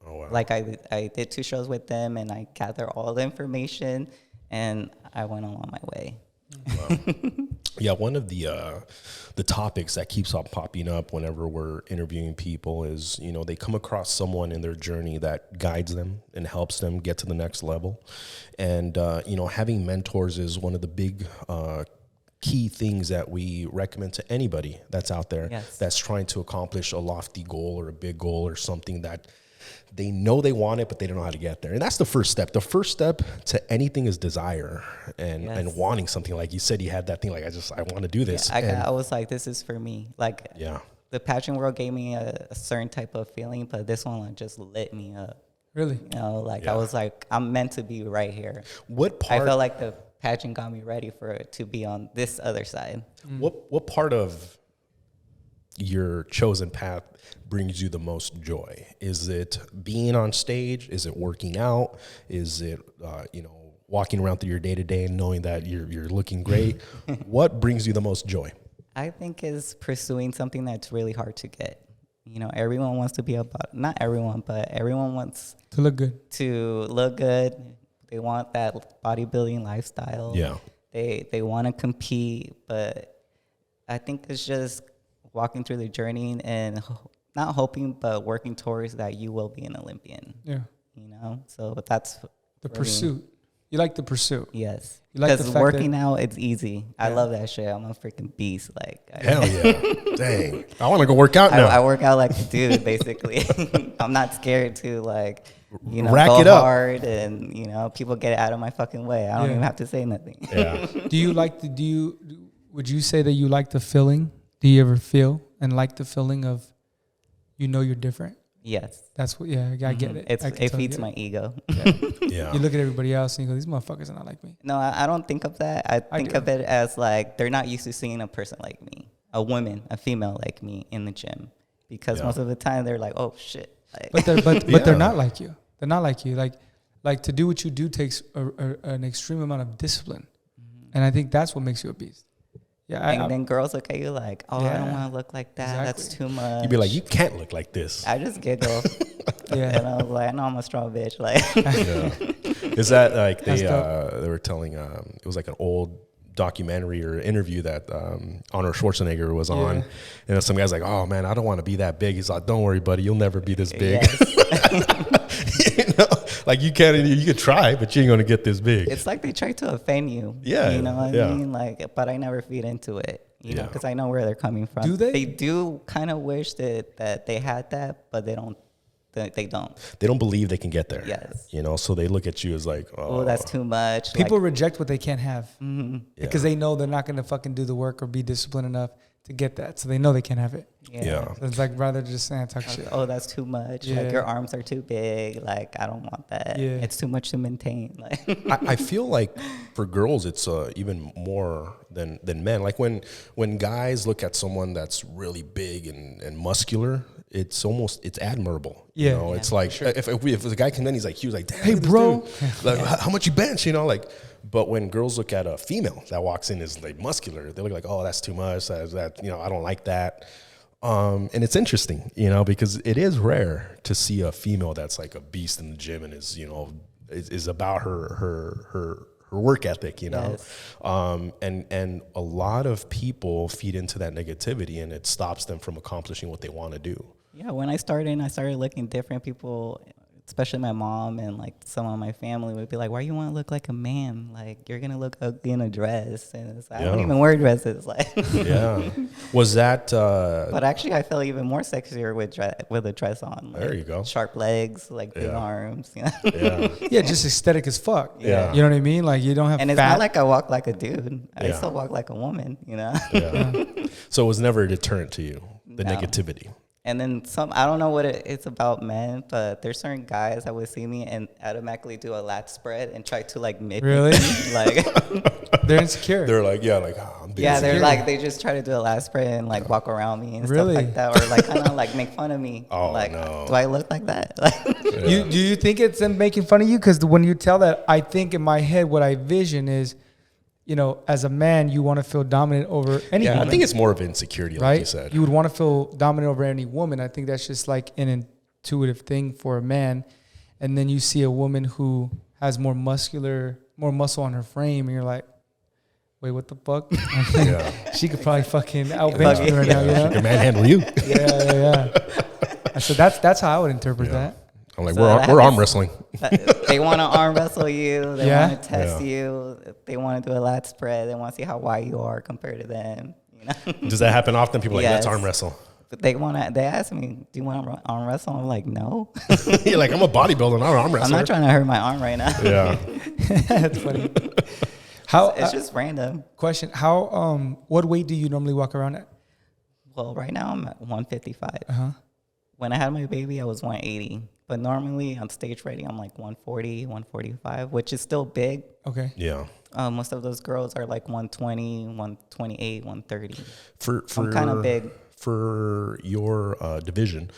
Oh wow. Like I did 2 shows with them, and I gathered all the information, and I went along my way. Wow. Yeah, one of the topics that keeps on popping up whenever we're interviewing people is, you know, they come across someone in their journey that guides them and helps them get to the next level. And, you know, having mentors is one of the big key things that we recommend to anybody that's out there that's trying to accomplish a lofty goal or a big goal or something that they know they want it, but they don't know how to get there. And that's the first step. The first step to anything is desire and wanting something. Like you said, you had that thing, like, I want to do this. Yeah, I was like, this is for me. Like, the pageant world gave me a certain type of feeling, but this one just lit me up. Really? You know, like, I was like, I'm meant to be right here. What part? I felt like the pageant got me ready for it to be on this other side. What part of your chosen path brings you the most joy? Is it being on stage? Is it working out? Is it you know, walking around through your day to day and knowing that you're looking great? What brings you the most joy? I think is pursuing something that's really hard to get. You know, everyone wants to be about, not everyone, but everyone wants To look good. to look good. They want that bodybuilding lifestyle. Yeah. They want to compete, but I think it's just walking through the journey and not hoping, but working towards that you will be an Olympian. Yeah. You know, so that's The pursuit. You like the pursuit. Yes. You like the Because fact working that- out, it's easy. I love that shit. I'm a freaking beast. Like, Hell yeah. Dang. I want to go work out now. I work out like a dude, basically. I'm not scared to, like, you know, Rack go it up. hard and, you know, people get out of my fucking way. I don't even have to say nothing. Yeah. Would you say that you like the feeling? Do you ever feel and like the feeling of, you know, you're different? Yes. That's what, I get it. It feeds my ego. Yeah. You look at everybody else and you go, these motherfuckers are not like me. No, I don't think of that. I think of it as, like, they're not used to seeing a person like me, a woman, a female like me in the gym. Because most of the time they're like, oh, shit. Like, But they're not like you. They're not like you. Like to do what you do takes an extreme amount of discipline. And I think that's what makes you a beast. Yeah. and then girls look at you like, oh, I don't want to look like that. That's Exactly. too much. You'd be like, you can't look like this. I just giggle. Yeah. And I was like, I know I'm a strong bitch. Like, Yeah. Is that like That's they were telling it was like an old documentary or interview that Arnold Schwarzenegger was on, and some guy's like, oh man, I don't want to be that big. He's like, don't worry, buddy, you'll never be this big. yes. You know, like you can try, but you ain't gonna get this big. It's like they try to offend you. Yeah, You know what yeah. I mean? Like, but I never feed into it. You know, Yeah. because I know where they're coming from. Do they? They do kind of wish that they had that, but they don't. They don't. They don't believe they can get there. Yes. You know, so they look at you as like, Oh, that's too much. People like, reject what they can't have mhm. because they know they're not going to fucking do the work or be disciplined enough to get that. So they know they can't have it. Yeah. So it's like rather just talk shit. Oh, that's too much. Yeah. Like, your arms are too big. Like, I don't want that. Yeah. It's too much to maintain. Like, I feel like for girls, it's even more than men. Like when guys look at someone that's really big and muscular, it's admirable. Yeah. You know, it's like if the guy came in, he's like, damn, Hey, look at this bro. dude. Like, how much you bench? You know, like. But when girls look at a female that walks in is like muscular, they look like, oh, that's too much. That you know, I don't like that. And it's interesting, you know, because it is rare to see a female that's like a beast in the gym and is, you know, is about her work ethic, you know. Yes. And a lot of people feed into that negativity and it stops them from accomplishing what they want to do. yeah, when I started looking different. People, especially my mom and like some of my family, would be like, why you want to look like a man? Like, you're going to look ugly in a dress. And it's like, I don't even wear dresses. Like, Yeah. Was that... but actually I felt even more sexier with a dress on. Like, There you go. Sharp legs, like big Yeah. arms. You know? yeah. Yeah, just aesthetic as fuck. Yeah. You know what I mean? Like you don't have And it's fat. not like I walk like a dude. I Yeah. still walk like a woman, you know? Yeah. So it was never a deterrent to you, the No. negativity. And then I don't know what it's about men, but there's certain guys that would see me and automatically do a lat spread and try to like mimic Really? me. Like, They're insecure. They're like, yeah, like, oh, I'm big. yeah, they're Insecure. like, they just try to do a lat spread and like walk around me and Really? stuff like that. Or like kind of like make fun of me. Oh, like, no. do I look like that? Like, Do you think it's them making fun of you? Because when you tell that, I think in my head what I vision is, you know, as a man, you want to feel dominant over any Yeah, woman. I think it's more of insecurity, like right? you said. You would want to feel dominant over any woman. I think that's just like an intuitive thing for a man. And then you see a woman who has more muscle on her frame, and you're like, wait, what the fuck? Yeah. She could probably fucking outbench me right now. You She know? can manhandle you. Yeah. So that's how I would interpret that. I'm like, So we're arm wrestling. They want to arm wrestle you. They Yeah? want to test you. They want to do a lat spread. They want to see how wide you are compared to them. You know? Does that happen often? People are like, let's Yes. arm wrestle. But they ask me, do you want to arm wrestle? I'm like, no. You're like, I'm a bodybuilder, not an arm wrestler. I'm not trying to hurt my arm right now. Yeah. That's funny. How? It's just random. Question: How? What weight do you normally walk around at? Well, right now I'm at 155. Uh-huh. When I had my baby, I was 180. But normally on stage ready, I'm like 140, 145, which is still big. Okay. Yeah. Most of those girls are like 120, 128, 130. For I'm kind of big. For your division,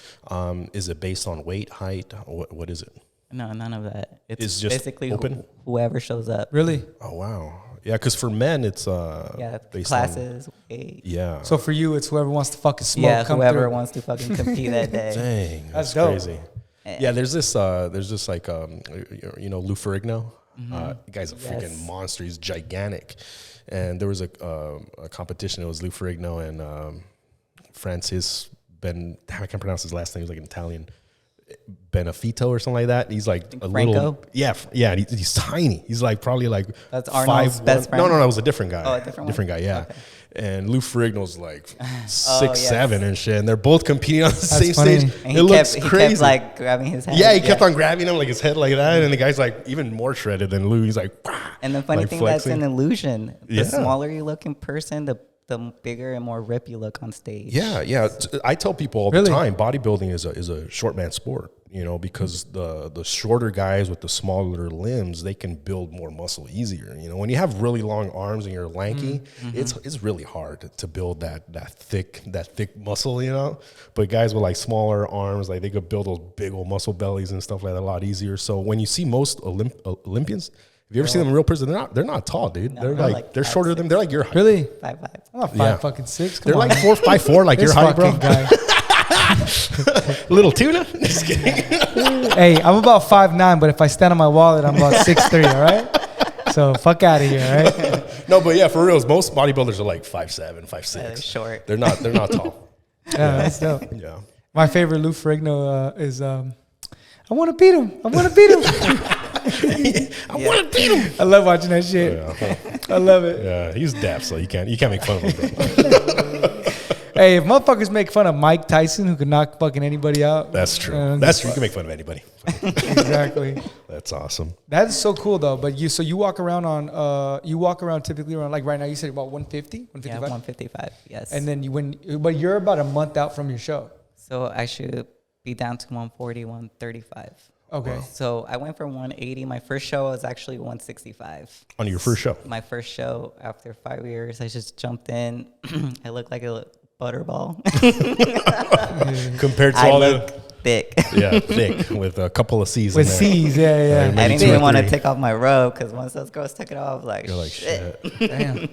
is it based on weight, height? What is it? No, none of that. It's just basically open? whoever shows up. Really? Oh wow. Yeah, because for men it's based classes, weight. on yeah. So for you, it's whoever wants to fucking smoke. Yeah, come whoever through. wants to fucking compete that day. Dang, that's dope. crazy. Yeah, there's this like you know Lou Ferrigno. The guy's a freaking monster. He's gigantic. And there was a competition. It was Lou Ferrigno and Francis I can't pronounce his last name. He's like an Italian. Benefito or something like that. He's like a Franco? little, yeah. And he's tiny. He's like probably like That's Arnold's best friend? No, it was a different guy. Oh, a different guy, yeah. Okay. And Lou Ferrigno's like 6'7" yes. and shit, and they're both competing on the same funny. stage. And It looks he crazy. kept like grabbing his head. Yeah, he kept on grabbing him like his head like that, and the guy's like even more shredded than Lou. He's like, And the funny like thing, flexing. that's an illusion. The Yeah. smaller you look in person, the bigger and more ripped you look on stage. Yeah. I tell people all Really? the time, bodybuilding is a short man sport. You know, because the shorter guys with the smaller limbs, they can build more muscle easier. You know, when you have really long arms and you're lanky, it's really hard to build that thick muscle. You know, but guys with like smaller arms, like they could build those big old muscle bellies and stuff like that a lot easier. So when you see most Olympians, have you ever seen them in real person? They're not tall, dude. No, they're they're like like they're 5'6". shorter than they're like your height. Really? 5'5". I'm not Yeah. 5'6". Come They're on. like 4'5", like This your height, bro. fucking guy. Little tuna. Just kidding. Hey, I'm about 5'9", but if I stand on my wallet, I'm about 6'3", all right? So fuck out of here, all right? No, but yeah, for reals, most bodybuilders are like 5'7", 5'6". They're short. They're not tall. Yeah, that's dope. Yeah. My favorite Lou Ferrigno is I want to beat him. I want to beat him. I want to beat him. I love watching that shit. Yeah. I love it. Yeah, he's deaf, so you can't make fun of him, bro. Hey, if motherfuckers make fun of Mike Tyson, who could knock fucking anybody out. That's true. That's true. You can make fun of anybody. Exactly. That's awesome. That is so cool though. But you walk around typically around, like right now you said about 150, 155? Yeah, 155. Yes. And then but you're about a month out from your show. So I should be down to 140, 135. Okay. So I went from 180. My first show was actually 165. On your first show. My first show after 5 years, I just jumped in. I look like a butterball. Compared to I all look the thick. yeah, thick with a couple of C's With in there. C's, yeah. Maybe I didn't 2 or even want to 3. take off my robe because once those girls took it off, I was like, You're like shit. shit. Damn.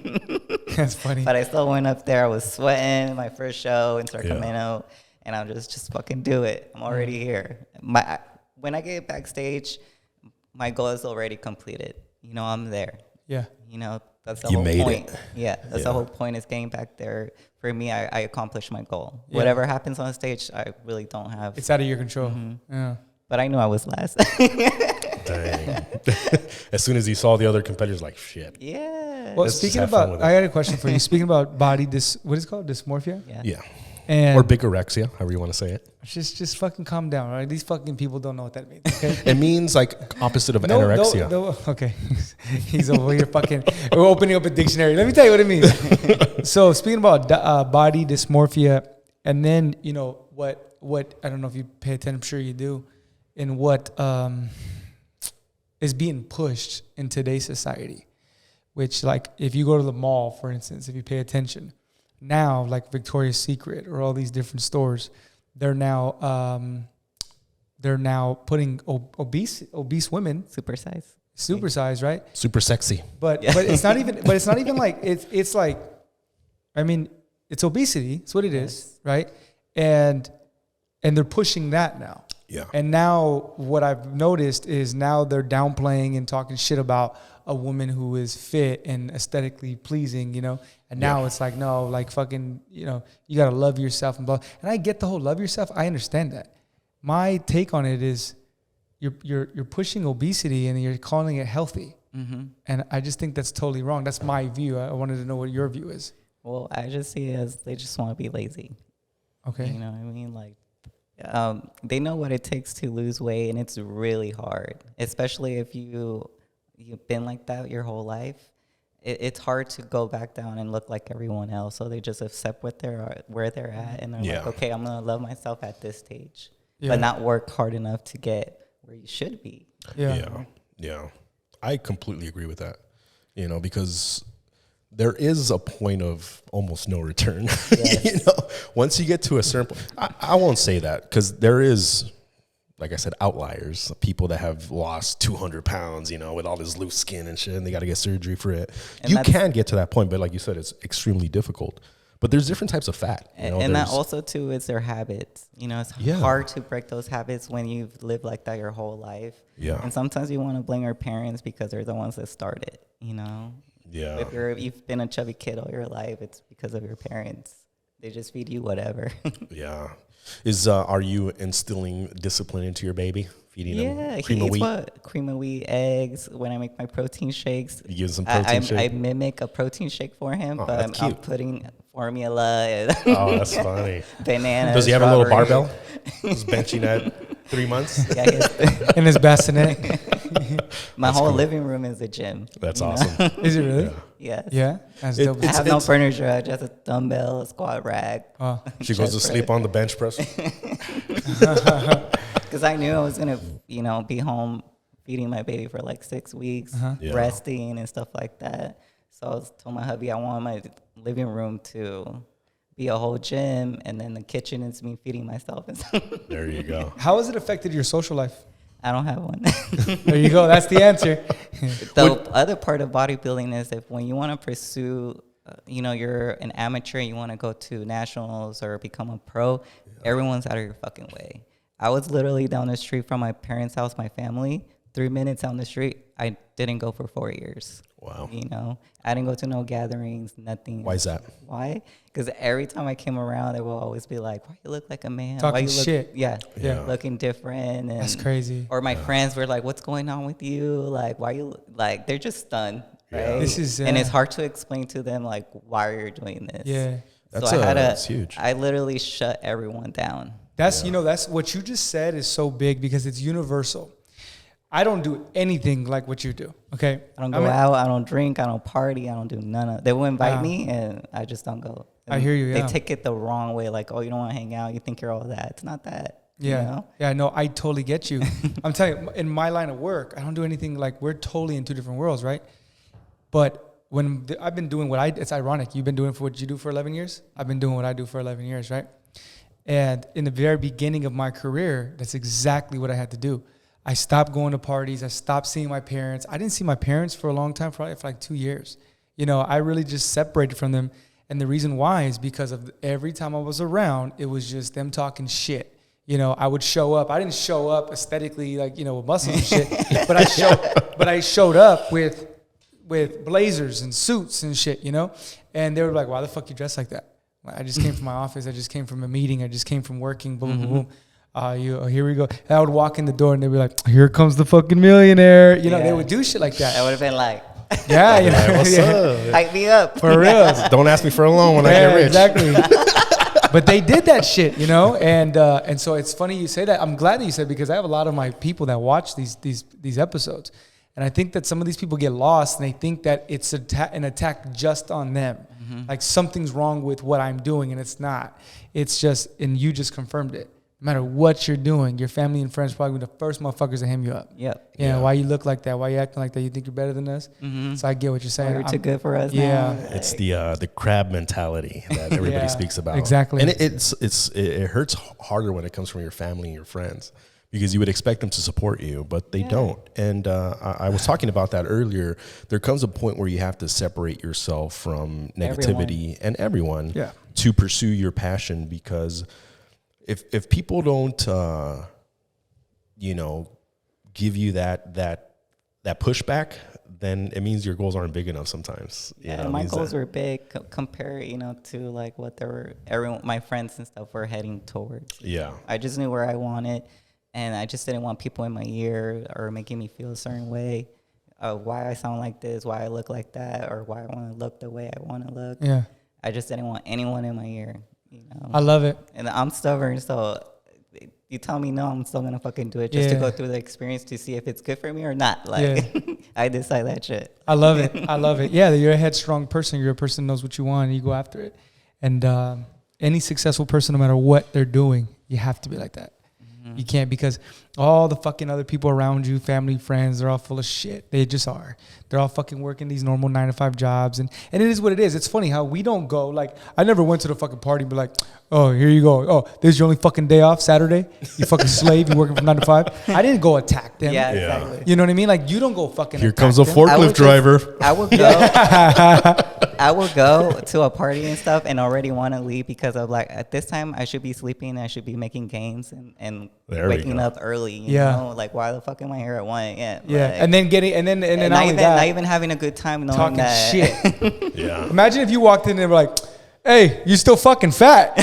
That's funny. But I still went up there. I was sweating my first show in Sacramento, and I'll just fucking do it. I'm already here. When I get backstage, my goal is already completed. You know, I'm there. Yeah. You know, that's the You whole made point. it. Yeah, that's Yeah. the whole point is getting back there. For me, I accomplished my goal. Yeah. Whatever happens on stage, I really don't have. It's out of your control. Yeah. But I knew I was last. Dang. As soon as he saw the other competitors, like shit. Yeah. Well, Let's just speaking have fun about, with it. I had a question for you. Speaking about what is it called? Dysmorphia? Yeah. Yeah. And Or bigorexia, however you want to say it. just fucking calm down, all right? These fucking people don't know what that means. Okay. It means like opposite of anorexia. Okay. He's over here fucking we're opening up a dictionary. Let me tell you what it means. So speaking about body dysmorphia, and then you know what I don't know if you pay attention. I'm sure you do. In what is being pushed in today's society, which like if you go to the mall, for instance, if you pay attention, now like Victoria's Secret or all these different stores, they're now putting obese women supersize, right? Super sexy. But it's not even like it's like, I mean, it's obesity. It's what it is, right? And they're pushing that now. Yeah. And now what I've noticed is now they're downplaying and talking shit about a woman who is fit and aesthetically pleasing, you know. And now it's like, no, like fucking, you know, you got to love yourself and blah. And I get the whole love yourself. I understand that. My take on it is you're pushing obesity and you're calling it healthy. Mm-hmm. And I just think that's totally wrong. That's my view. I wanted to know what your view is. Well, I just see it as they just want to be lazy. Okay. You know what I mean? Like, they know what it takes to lose weight, and it's really hard, especially if you've been like that your whole life. It's hard to go back down and look like everyone else. So they just accept where they're at, and they're like, okay, I'm gonna love myself at this stage, but not work hard enough to get where you should be. Yeah. I completely agree with that. You know, because there is a point of almost no return. Yes. You know, once you get to a certain point, I won't say that, because there is, like I said, outliers, people that have lost 200 pounds, you know, with all this loose skin and shit, and they got to get surgery for it. And you can get to that point, but like you said, it's extremely difficult. But there's different types of fat. You know, and that also, too, is their habits. You know, it's hard to break those habits when you've lived like that your whole life. Yeah. And sometimes you want to blame your parents because they're the ones that started, you know. Yeah. If you've been a chubby kid all your life, it's because of your parents. They just feed you whatever. Yeah. Are you instilling discipline into your baby? Feeding them cream of wheat? Cream of wheat, eggs. When I make my protein shakes, you give some protein shake? I mimic a protein shake for him, but I'm putting formula and that's funny. Bananas. Does he have a little barbell? He's benching at 3 months? Yeah, in his bassinet. My whole living room is a gym. That's awesome. Is it really? Yeah. Yes. Yeah. That's dope. I have no furniture. I just a dumbbell, a squat rack. Oh. She goes to sleep on the bench press. Because I knew I was gonna, be home feeding my baby for like 6 weeks, resting and stuff like that. So I told my hubby I want my living room to be a whole gym, and then the kitchen is me feeding myself and stuff. There you go. How has it affected your social life? I don't have one. There you go. That's the answer. The other part of bodybuilding is when you want to pursue, you're an amateur and you want to go to nationals or become a pro, everyone's out of your fucking way. I was literally down the street from my parents' house, my family, 3 minutes down the street. I didn't go for 4 years. Wow. I didn't go to no gatherings, nothing. Why is that? Why? Because every time I came around, they will always be like, why you look like a man? Talking why you shit. Yeah. Looking different. And, that's crazy. Or my friends were like, what's going on with you? Like, why you, like, they're just stunned, right? And it's hard to explain to them, like, why you're doing this. Yeah. That's huge. I literally shut everyone down. That's what you just said is so big because it's universal. I don't do anything like what you do, okay? I don't go out, I don't drink, I don't party, I don't do none of. They will invite me, and I just don't go. And I hear you, They take it the wrong way, like, oh, you don't want to hang out, you think you're all that. It's not that. Yeah, you know? Yeah, no, I totally get you. I'm telling you, in my line of work, I don't do anything like, we're totally in two different worlds, right? But when I've been doing it's ironic. You've been doing for what you do for 11 years. I've been doing what I do for 11 years, right? And in the very beginning of my career, that's exactly what I had to do. I stopped going to parties. I stopped seeing my parents. I didn't see my parents for a long time, probably for like 2 years. I really just separated from them. And the reason why is because of every time I was around, it was just them talking shit. I would show up. I didn't show up aesthetically, like, with muscles and shit, but I showed up with blazers and suits and shit, and they were like, why the fuck you dress like that? I just came from my office. I just came from a meeting. I just came from working. Boom, boom, boom. Here we go. And I would walk in the door and they'd be like, here comes the fucking millionaire. They would do shit like that. I would have been like, what's up? Hype me up. For real. Don't ask me for a loan when I get rich. Exactly. But they did that shit, and so it's funny you say that. I'm glad that you said, because I have a lot of my people that watch these episodes. And I think that some of these people get lost and they think that it's an attack just on them. Mm-hmm. Like something's wrong with what I'm doing, and it's not. It's just, and you just confirmed it. No matter what you're doing, your family and friends probably the first motherfuckers to hem you up. Yep. Yeah. Why you look like that? Why you acting like that? You think you're better than us? Mm-hmm. So I get what you're saying. You're too good for us. Yeah. Now. It's the crab mentality that everybody speaks about. Exactly. And it hurts harder when it comes from your family and your friends, because you would expect them to support you, but they don't. And I was talking about that earlier. There comes a point where you have to separate yourself from negativity and everyone to pursue your passion, because if people don't give you that pushback, then it means your goals aren't big enough sometimes. Yeah, my goals were big compared, to like what my friends and stuff were heading towards. Yeah. I just knew where I wanted, and I just didn't want people in my ear or making me feel a certain way. Why I sound like this, why I look like that, or why I want to look the way I want to look. Yeah. I just didn't want anyone in my ear, I love it. And I'm stubborn, so you tell me no, I'm still gonna fucking do it just to go through the experience to see if it's good for me or not. Like, I decide that shit. I love it. I love it. Yeah, you're a headstrong person. You're a person who knows what you want, and you go after it. And any successful person, no matter what they're doing, you have to be like that. You can't, because all the fucking other people around you, family, friends, they're all full of shit. They just are. They're all fucking working these normal 9-to-5 jobs. And it is what it is. It's funny how we don't go. Like, I never went to the fucking party and be like, oh, here you go. Oh, this is your only fucking day off, Saturday? You fucking slave. You working from 9 to 5? I didn't go attack them. Yeah, exactly. You know what I mean? Like, you don't go fucking Here attack comes a them. forklift driver. I would go. I would go to a party and stuff and already want to leave because of like, at this time I should be sleeping. I should be making games and waking up early. You know, like, why the fuck am I here at 1 a.m.? Yeah, like, and then getting and then not even having a good time knowing talking that. shit. Yeah. Imagine if you walked in and were like, hey, you still fucking fat.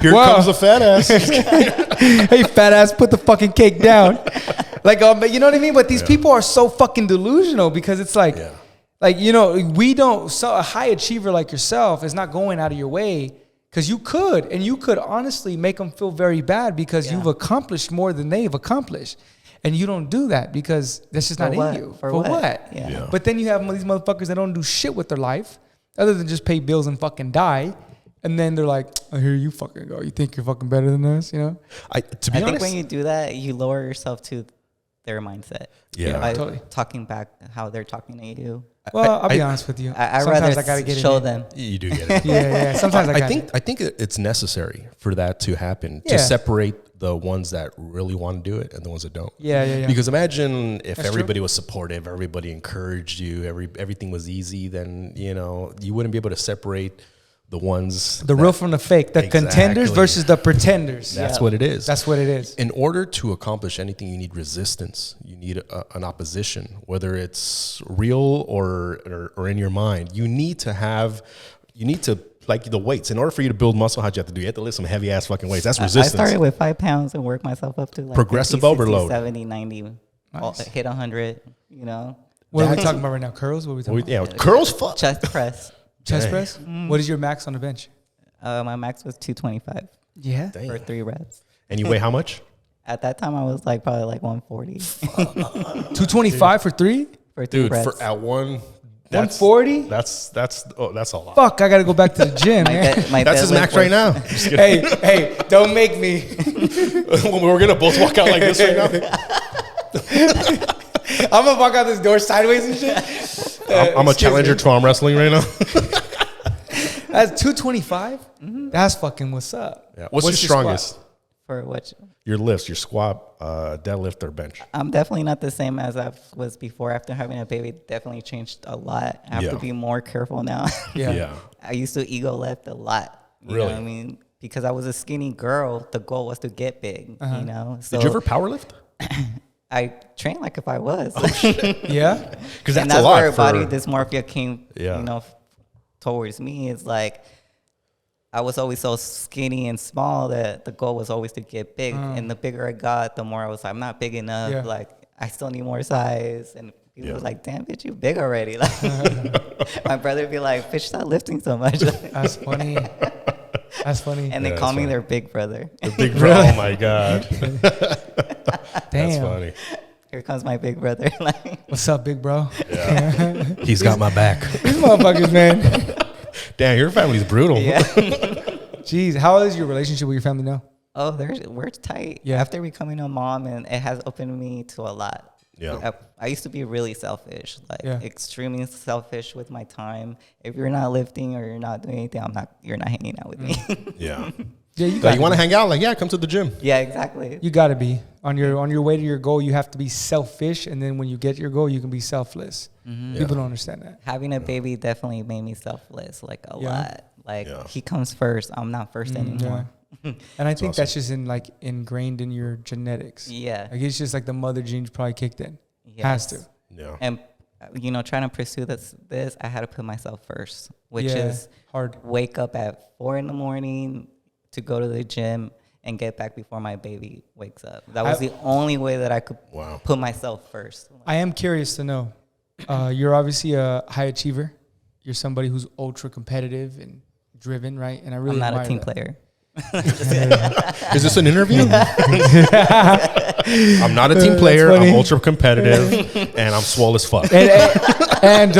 Here comes the fat ass. Hey, fat ass, put the fucking cake down. Like, but you know what I mean? But these people are so fucking delusional because it's like, so a high achiever like yourself is not going out of your way, because you could honestly make them feel very bad because you've accomplished more than they've accomplished. And you don't do that because that's just not in you. For what? Yeah. But then you have these motherfuckers that don't do shit with their life other than just pay bills and fucking die. And then they're like, oh, here you fucking go. You think you're fucking better than us, To be honest, I think when you do that, you lower yourself to their mindset. Yeah. By totally. Talking back how they're talking to you. Well, I'll be honest with you. I rather show them. You do get it. Yeah. Sometimes I think it's necessary for that to happen, to separate the ones that really want to do it and the ones that don't. Yeah. Because imagine if That's everybody was supportive, everybody encouraged you, everything was easy, then, you wouldn't be able to separate the ones. The real from the fake. The contenders versus the pretenders. That's what it is. That's what it is. In order to accomplish anything, you need resistance. You need an opposition, whether it's real or in your mind. You need to like the weights. In order for you to build muscle, how'd you have to do? You have to lift some heavy ass fucking weights. That's resistance. I started with 5 pounds and worked myself up to like progressive 50, 60, overload. 70, 90, hit 100, What are we talking about right now? Curls? What are we talking about? Yeah, curls, fuck. Chest press. Chest press? What is your max on the bench? My max was 225. Yeah. For 3 reps. And you weigh how much? At that time, I was probably 140. 225 for 3? For 3 reps. For at one. 140? That's a lot. Fuck, I gotta go back to the gym, man. That's his max right now. Hey, don't make me. We're gonna both walk out like this right now. I'm gonna walk out this door sideways and shit. I'm a challenger to arm wrestling right now. That's 225. That's fucking what's up. Yeah. What's your strongest? Squat? For what? Your lifts, your squat, deadlift, or bench. I'm definitely not the same as I was before. After having a baby, definitely changed a lot. I have to be more careful now. Yeah. I used to ego lift a lot. You know what I mean? Because I was a skinny girl, the goal was to get big, So, did you ever power lift? I trained like if I was. Yeah? Because that's a lot. Where for body dysmorphia came, towards me. It's like I was always so skinny and small that the goal was always to get big. And the bigger I got, the more I was like, I'm not big enough. Yeah. Like, I still need more size. And people were like, damn, bitch, you big already. Like, my brother would be like, bitch, stop lifting so much. That's funny. That's funny. And they call me their big brother. The big brother. Oh, my God. Damn. That's funny. Here comes my big brother. What's up, big bro? Yeah. He's got my back. These motherfuckers, man. Damn, your family's brutal. Yeah. Jeez, how is your relationship with your family now? Oh, we're tight. Yeah. After becoming a mom, and it has opened me to a lot. Yeah. I used to be really selfish, extremely selfish with my time. If you're not lifting or you're not doing anything, you're not hanging out with me. Yeah. Yeah, you want to hang out? Come to the gym. Yeah, exactly. You got to be on your way to your goal. You have to be selfish, and then when you get your goal, you can be selfless. People don't understand that. Having a baby definitely made me selfless, a lot. He comes first. I'm not first anymore. And I think that's just ingrained in your genetics. Yeah. Like it's just like the mother genes probably kicked in. Yes. Has to. Yeah. And trying to pursue this, I had to put myself first, which is hard. Wake up at 4 a.m. to go to the gym and get back before my baby wakes up. That was the only way that I could put myself first. I am curious to know. You're obviously a high achiever. You're somebody who's ultra competitive and driven, right? And I'm not a team player. Is this an interview? I'm not a team player. I'm ultra competitive, and I'm swole as fuck. And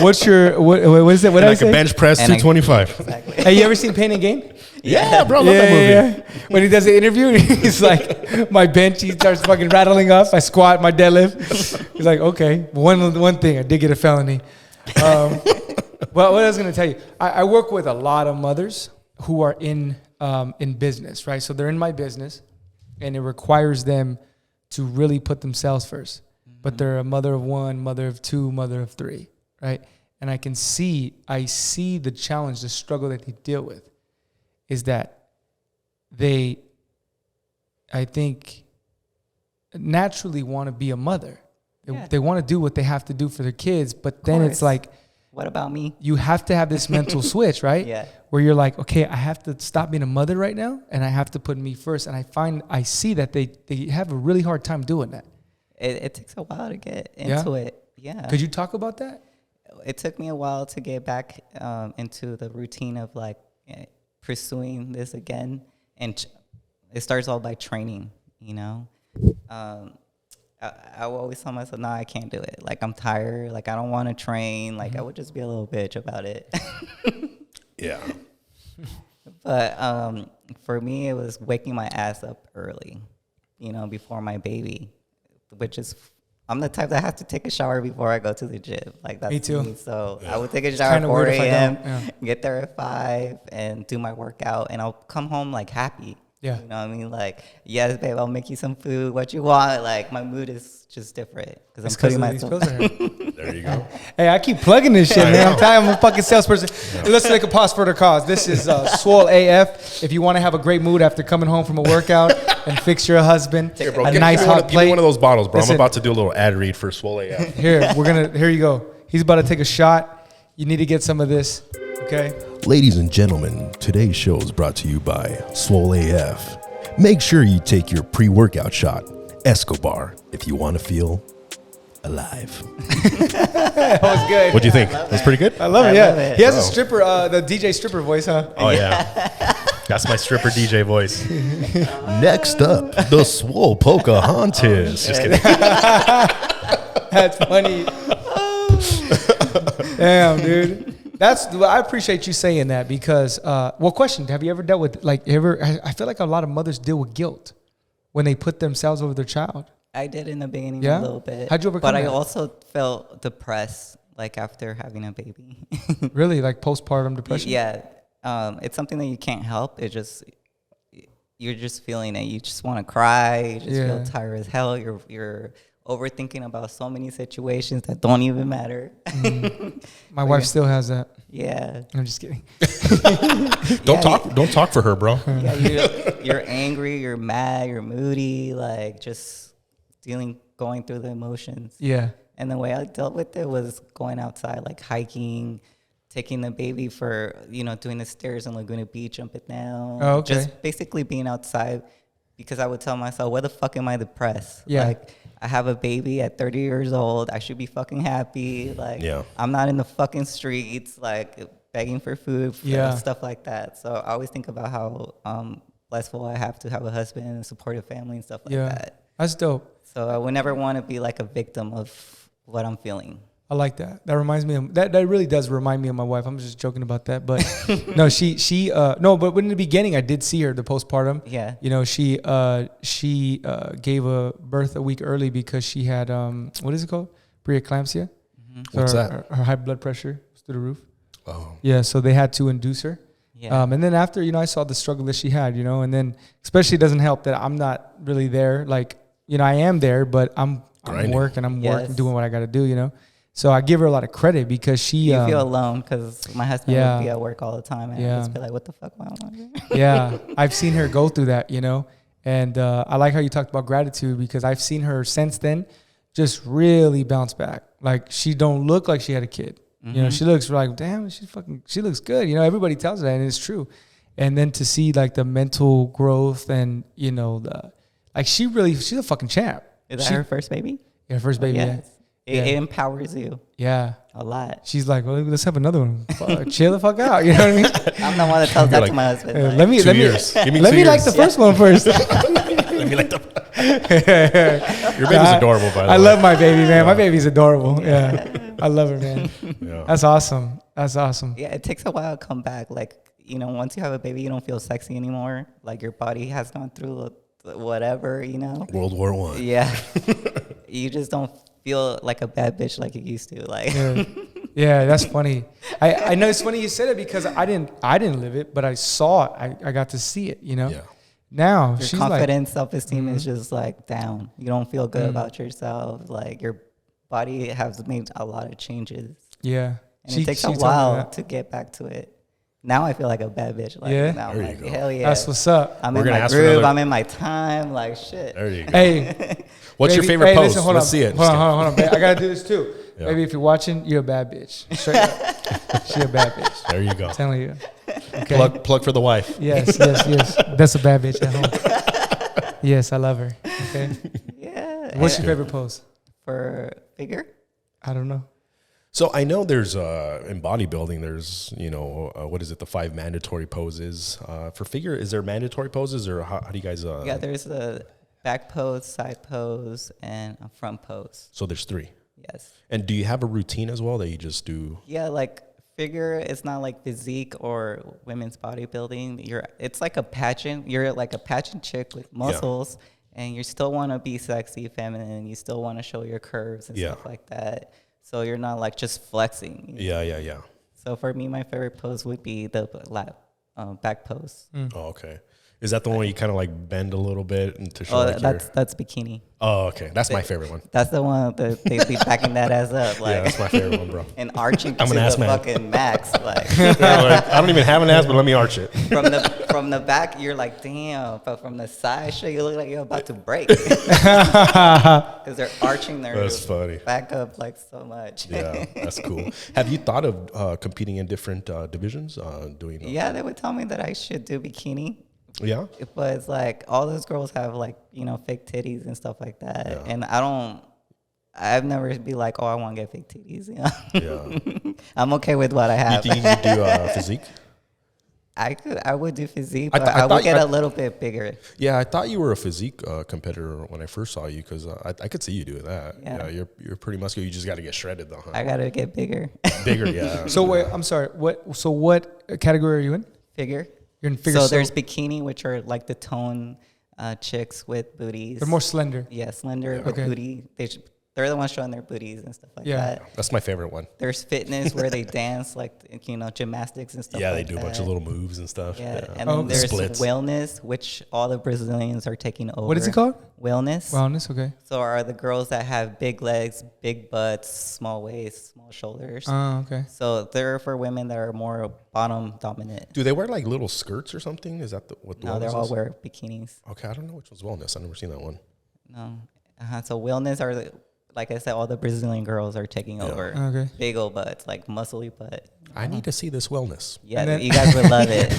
what's your what is it? What I can bench press 225. Exactly. Have you ever seen Pain and Gain? Yeah, bro, love that movie. Yeah. When he does the interview, he's like, my bench, he starts fucking rattling off. I squat, my deadlift. He's like, okay, one thing, I did get a felony. Well, what I was going to tell you, I work with a lot of mothers who are in business, right? So they're in my business, and it requires them to really put themselves first. But they're a mother of one, mother of two, mother of three, right? And I see the challenge, the struggle that they deal with is that they, I think, naturally want to be a mother. They want to do what they have to do for their kids, but then it's like, what about me? You have to have this mental switch, right? Yeah. Where you're like, okay, I have to stop being a mother right now, and I have to put me first. And I see that they have a really hard time doing that. It takes a while to get into it. Yeah. Could you talk about that? It took me a while to get back into the routine of like pursuing this again. And it starts all by training, I will always tell myself, no, I can't do it. Like, I'm tired. Like, I don't want to train. Like, I would just be a little bitch about it. Yeah. But for me, it was waking my ass up early, before my baby, which is, I'm the type that has to take a shower before I go to the gym. Like, that's me too. Me. So I would take a shower at 4 a.m., get there at 5 and do my workout, and I'll come home like happy. Yeah. You know what I mean? Like, yes, babe, I'll make you some food, what you want. Like, my mood is just different because I'm putting myself. There you go. Hey, I keep plugging this shit, man. I'm tired. I'm a fucking salesperson. Yeah. Let's take a pause for the cause. This is Swole AF. If you want to have a great mood after coming home from a workout and fix your husband here, bro, a nice hot plate. Give me one of those bottles, bro. Listen, I'm about to do a little ad read for Swole AF. Here you go. He's about to take a shot. You need to get some of this, okay? Ladies and gentlemen, today's show is brought to you by Swole AF. Make sure you take your pre-workout shot, Escobar, if you want to feel alive. That was good. What do you think? That's pretty good? I love it, yeah. He has a stripper, the DJ stripper voice, huh? Oh, yeah. That's my stripper DJ voice. Next up, the Swole Pocahantas. Just kidding. That's funny. Damn, dude. I appreciate you saying that because, question, have you ever dealt with, I feel like a lot of mothers deal with guilt when they put themselves over their child. I did in the beginning a little bit. How'd you overcome that? But I also felt depressed, like, after having a baby. Really? Like postpartum depression? Yeah. It's something that you can't help. You're just feeling it. You just want to cry. You just feel tired as hell. You're overthinking about so many situations that don't even matter. My wife still has that. Yeah. I'm just kidding. Don't talk for her, bro. Yeah, you're angry, you're mad, you're moody, like just going through the emotions. Yeah. And the way I dealt with it was going outside, like hiking, taking the baby for, doing the stairs in Laguna Beach, jumping down. Oh, okay. Just basically being outside because I would tell myself, why the fuck am I depressed? Yeah. Like, I have a baby at 30 years old. I should be fucking happy. Like, I'm not in the fucking streets, like, begging for food, stuff like that. So I always think about how blissful I have to have a husband and a supportive family and stuff like that. That's dope. So I would never want to be like a victim of what I'm feeling. I like that. That reminds me of that really does remind me of my wife. I'm just joking about that, but no, but in the beginning I did see her the postpartum. Yeah. She gave a birth a week early because she had what is it called? Preeclampsia. Mm-hmm. So what's that? Her high blood pressure was through the roof. Oh. Yeah, so they had to induce her. Yeah. And then after, I saw the struggle that she had, and then especially it doesn't help that I'm not really there. Like, I am there, but I'm working, doing what I got to do, So I give her a lot of credit because she. You feel alone because my husband would be at work all the time, and I just be like, "What the fuck am I doing?" Yeah, I've seen her go through that, and I like how you talked about gratitude because I've seen her since then just really bounce back. Like she don't look like she had a kid. She looks like, damn, she looks good. Everybody tells her that, and it's true. And then to see like the mental growth and she's a fucking champ. Is that her first baby? Yeah, first baby. Yes. It empowers you. Yeah. A lot. She's like, well, let's have another one. Chill the fuck out. You know what I mean? I'm the one that tells that to my husband. Let me Give me 2 years. like the first one first. Let me like your baby's adorable, by the way. I love my baby, man. My baby's adorable. Yeah. I love her, man. Yeah. That's awesome. Yeah, it takes a while to come back. Like, once you have a baby, you don't feel sexy anymore. Like your body has gone through whatever, World War I. Yeah. You just don't feel like a bad bitch like you used to. Like Yeah, that's funny. I know it's funny you said it because I didn't live it, but I saw it. I got to see it, Yeah. Now your she's confidence, self-esteem is just like down. You don't feel good about yourself. Like your body has made a lot of changes. Yeah. And it takes a while to get back to it. Now I feel like a bad bitch. Like, now I'm like, hell yeah. That's what's up. I'm in my groove. I'm in my time. Like, shit. There you go. Hey. What's your favorite pose? Listen, Let's see it. Hold on. I got to do this too. Yeah. Maybe if you're watching, you're a bad bitch. Straight up. She a bad bitch. There you go. I'm telling you. Okay. Plug for the wife. Yes. That's a bad bitch at home. Yes, I love her. Okay. Yeah. What's your favorite pose? For figure? I don't know. So I know there's in bodybuilding, there's what is it, the 5 mandatory poses. For figure, is there mandatory poses or how do you guys? Yeah, there's a back pose, side pose, and a front pose. So there's 3. Yes. And do you have a routine as well that you just do? Yeah, like figure, it's not like physique or women's bodybuilding. It's like a pageant. You're like a pageant chick with muscles, and you still want to be sexy, feminine. You still want to show your curves and stuff like that. So you're not like just flexing. Yeah. So for me, my favorite pose would be the back pose. Oh, okay. Is that the one where you kind of like bend a little bit and to show that's bikini. Oh, okay. That's my favorite one. That's the one that they be backing that ass up. Like, yeah, that's my favorite one, bro. And arching I'm to an ass the man. fucking max. Like, I don't even have an ass, but let me arch it. From the back, you're like, damn. But from the side, shit, you look like you're about to break. Because they're arching their back up like so much. Yeah, that's cool. Have you thought of competing in different divisions? Yeah, they would tell me that I should do bikini. Yeah, but it's like all those girls have like fake titties and stuff like that, and I've never be like, oh, I want to get fake titties. Yeah, I'm okay with what I have. You think you could do physique? I would do physique, but I would get a little bit bigger. Yeah, I thought you were a physique competitor when I first saw you because I could see you doing that. Yeah, you're pretty muscular. You just got to get shredded though. Huh? I got to get bigger. Bigger, yeah. So wait, I'm sorry. What category are you in? Figure. You're in figure. So there's bikini, which are like the tone chicks with booties. They're more slender. Yeah, slender with booty. They're the ones showing their booties and stuff like that. That's my favorite one. There's fitness where they dance, like, gymnastics and stuff like that. Yeah, they do a bunch of little moves and stuff. Yeah. And then there's wellness, which all the Brazilians are taking over. What is it called? Wellness. Wellness, okay. So are the girls that have big legs, big butts, small waists, small shoulders. Oh, okay. So they're for women that are more bottom dominant. Do they wear like little skirts or something? Is that what the No, wellness they all is? wear bikinis. Okay, I don't know which one's wellness. I've never seen that one. No. So wellness are like I said, all the Brazilian girls are taking over. Okay. Big old butts, like muscly butt. I need to see this wellness. Yeah, you guys would love it.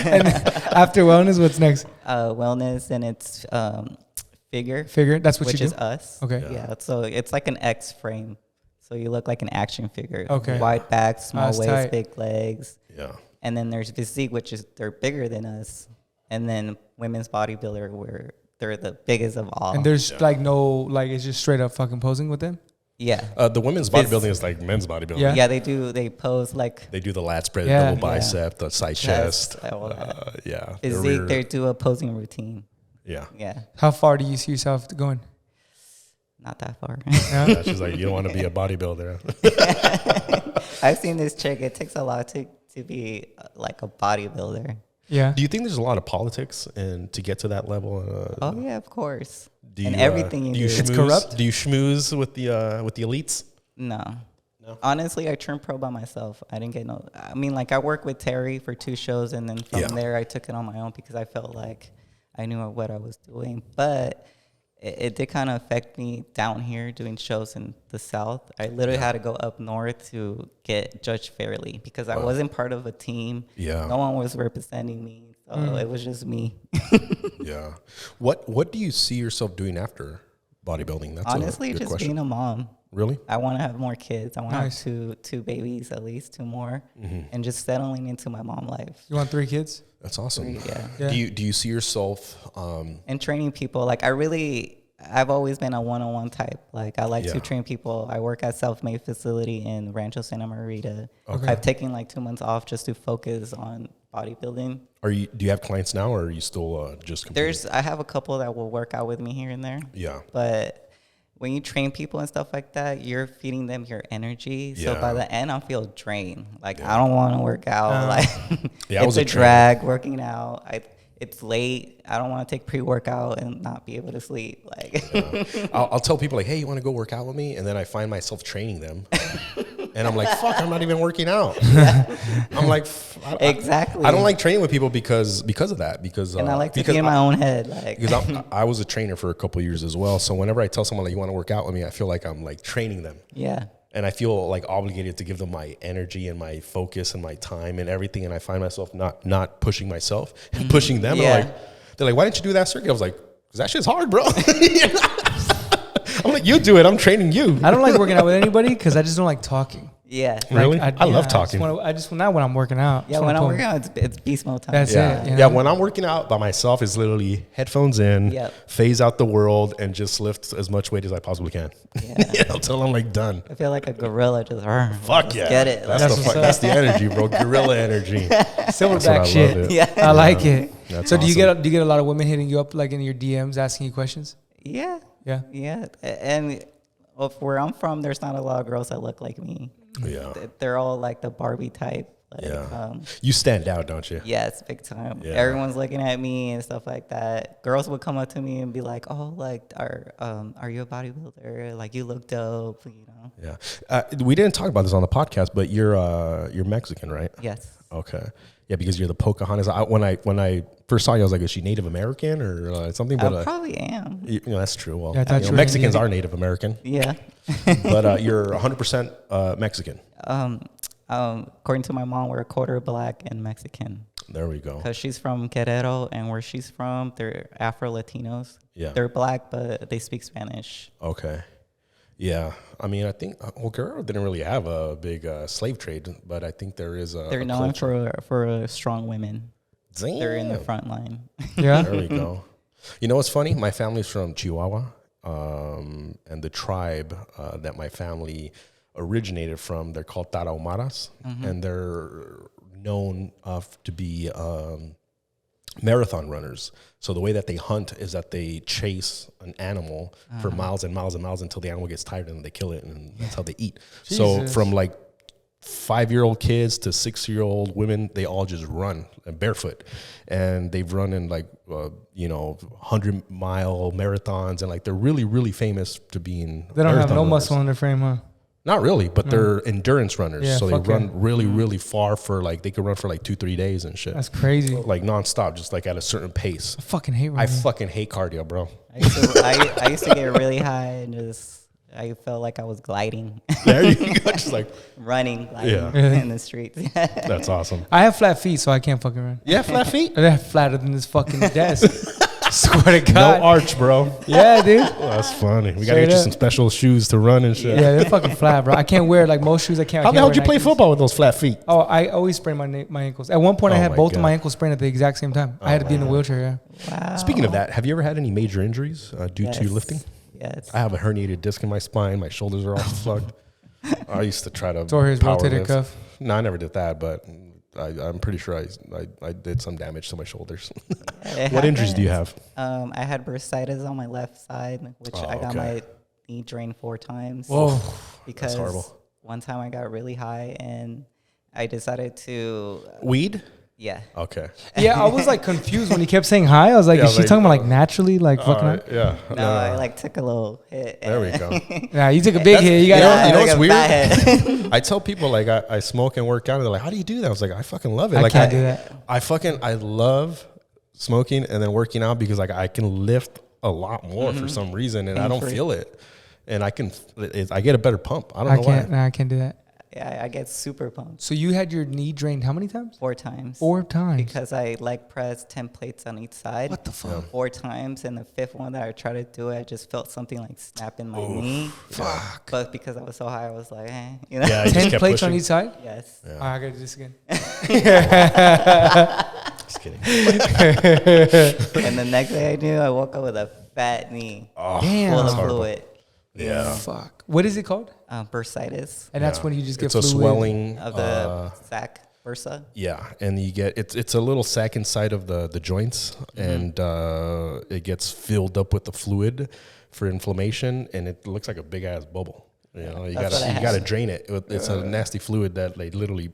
And after wellness, what's next? Wellness, and it's figure. Figure, that's what you do? Which is us. Okay. Yeah, so it's like an X frame. So you look like an action figure. Okay. Wide back, small waist, tight. big legs. Yeah. And then there's physique, which is they're bigger than us. And then women's bodybuilder, where they're the biggest of all. And there's it's just straight up fucking posing with them? Yeah. The women's bodybuilding is like men's bodybuilding. Yeah. Yeah, they pose like. They do the lat spread, Yeah. the little bicep, the side chest. all that. Yeah. Physique, they do a posing routine. Yeah. Yeah. How far do you see yourself going? Not that far. Yeah, she's like, you don't want to be a bodybuilder. I've seen this chick. It takes a lot to be like a bodybuilder. Yeah. Do you think there's a lot of politics and to get to that level? Oh yeah, of course. Do you, and everything you do. It's corrupt? Do you schmooze with the elites? No. No? Honestly, I turned pro by myself. I didn't get no. I mean, like, I worked with Terry for 2 shows, and then from there, I took it on my own because I felt like I knew what I was doing. But it did kind of affect me down here doing shows in the South. I literally had to go up north to get judged fairly because I wasn't part of a team. Yeah. No one was representing me. So it was just me. Yeah. What do you see yourself doing after bodybuilding? That's Honestly, a good just question. being a mom. Really? I want to have more kids. I want Nice. to have two babies, at least 2 more, and just settling into my mom life. You want 3 kids? That's awesome. 3, yeah. Yeah. Do you see yourself And training people. Like, I've always been a one-on-one type. Like, I like to train people. I work at Self-Made Facility in Rancho Santa Marita. Okay. I've taken like 2 months off just to focus on bodybuilding. do you have clients now, or are you still just competing? I have a couple that will work out with me here and there. Yeah. But when you train people and stuff like that, you're feeding them your energy. So by the end, I feel drained. Like, I don't want to work out. Like, I was it's a trainer. drag working out. It's late. I don't want to take pre-workout and not be able to sleep. Like, I'll tell people like, hey, you want to go work out with me? And then I find myself training them. And I'm like, fuck, I'm not even working out. I'm like, exactly. I don't like training with people because of that. And I like to be in my own head. Like, because I was a trainer for a couple of years as well. So whenever I tell someone like, you want to work out with me, I feel like I'm like training them. yeah. And I feel like obligated to give them my energy and my focus and my time and everything. And I find myself not pushing myself and pushing them. Yeah. They're like, why didn't you do that circuit? I was like, because that shit's hard, bro. I'm like, you do it. I'm training you. I don't like working out with anybody because I just don't like talking. Yeah. Really? Like, I love talking. I just not when I'm working out. Yeah, when I'm working out, it's beast mode time. That's Yeah. it. You know? Yeah, when I'm working out by myself, it's literally headphones in, phase out the world, and just lift as much weight as I possibly can. Yeah. Until I'm like done. I feel like a gorilla just Fuck yeah. get it. That's the energy, bro. Gorilla energy. Silverback shit. Yeah. I like it. That's so do you awesome. get a lot of women hitting you up like in your DMs asking you questions? Yeah. Yeah. Yeah. And where I'm from, there's not a lot of girls that look like me. Yeah. They're all like the Barbie type. Like, Yeah. You stand out, don't you? Yes, big time. Yeah. Everyone's looking at me and stuff like that. Girls would come up to me and be like, "Oh, like, are you a bodybuilder? Like, you look dope." You know. Yeah. We didn't talk about this on the podcast, but you're Mexican, right? Yes. Okay. Yeah, because you're the Pocahantas. When I first saw you, I was like, is she Native American or something? But I probably am. you know, that's true. Well, Yeah, I thought you were Mexicans Indian. are Native American, Yeah. but you're 100% Mexican. According to my mom, we're a quarter black and Mexican. There we go. Because she's from Guerrero, and where she's from, they're Afro-Latinos. Yeah. They're black, but they speak Spanish. Okay. Yeah. I mean, I think, Guerrero didn't really have a big slave trade, but I think there is a They're known for strong women. Damn. They're in the front line. Yeah. There we go. You know what's funny? My family's from Chihuahua, and the tribe that my family originated from, they're called Tarahumaras, and they're known to be marathon runners. So the way that they hunt is that they chase an animal for miles and miles and miles until the animal gets tired and they kill it, and that's how they eat. So from like 5-year-old kids to 6-year-old women, they all just run barefoot, and they've run in like 100-mile marathons, and like they're really, really famous to being. They don't have no runners. muscle in their frame, huh? Not really, but they're endurance runners. Yeah, so they fuck run yeah. really, really far for like, they could run for like 2-3 days and shit. That's crazy. Like nonstop, just like at a certain pace. I fucking hate I running. fucking hate cardio, bro. I used to get really high and I felt like I was gliding, There you go, just like running Yeah. in the streets. that's awesome. I have flat feet, so I can't fucking run. Yeah, flat feet. They're flatter than this fucking desk. Swear to No God. arch, bro. Yeah, dude. Oh, that's funny. We gotta Straight get you up. some special shoes to run and shit. Yeah, they're fucking flat, bro. I can't wear like most shoes. I can't. How the hell did you play football with those flat feet? Oh, I always sprain my ankles. At one point, I Oh had my both of God. my ankles sprained at the exact same time. I had to be in a wheelchair. Yeah. Wow. Speaking of that, have you ever had any major injuries due to Yes. lifting? Yes. I have a herniated disc in my spine. My shoulders are all fucked. I used to try to Tore his power rotator lift. cuff. No, I never did that, but I'm pretty sure I did some damage to my shoulders. It What injuries do you happens. have? I had bursitis on my left side, which Oh, I got okay. my knee drained 4 times. Whoa. Because horrible. one time I got really high and I decided to Weed? Yeah. Okay. Yeah, I was like confused when he kept saying hi. I was like, is she talking about like naturally, like fucking high? Yeah. No, I like took a little hit. There we go. Yeah, you took a big hit. You got You know what's weird? Weird? I tell people like I smoke and work out, and they're like, "How do you do that?" I was like, "I fucking love it." I Like can't do that. I love smoking and then working out because like I can lift a lot more for some reason, and I don't feel it, and I get a better pump. I don't know why. No, I can't do that. Yeah, I get super pumped. So you had your knee drained how many times? 4 times. 4 times. Because I leg pressed 10 plates on each side. What the fuck? 4 times, and the 5th one that I tried to do, I just felt something like snap in my knee. Fuck. But because I was so high, I was like, you know. Yeah, I just 10 kept plates pushing. Oh, on each side? Yes. Yeah. All right, I gotta do this again. Just kidding. And the next day I knew, I woke up with a fat knee. Oh, Damn. Full of horrible. fluid. Yeah. Fuck. What is it called? Bursitis And that's when you just get It's a fluid. swelling of the sac. Bursa. Yeah, and you get it's a little sac inside of the joints, and it gets filled up with the fluid for inflammation, and it looks like a big ass bubble. You know, you gotta drain it. It's a nasty fluid that they literally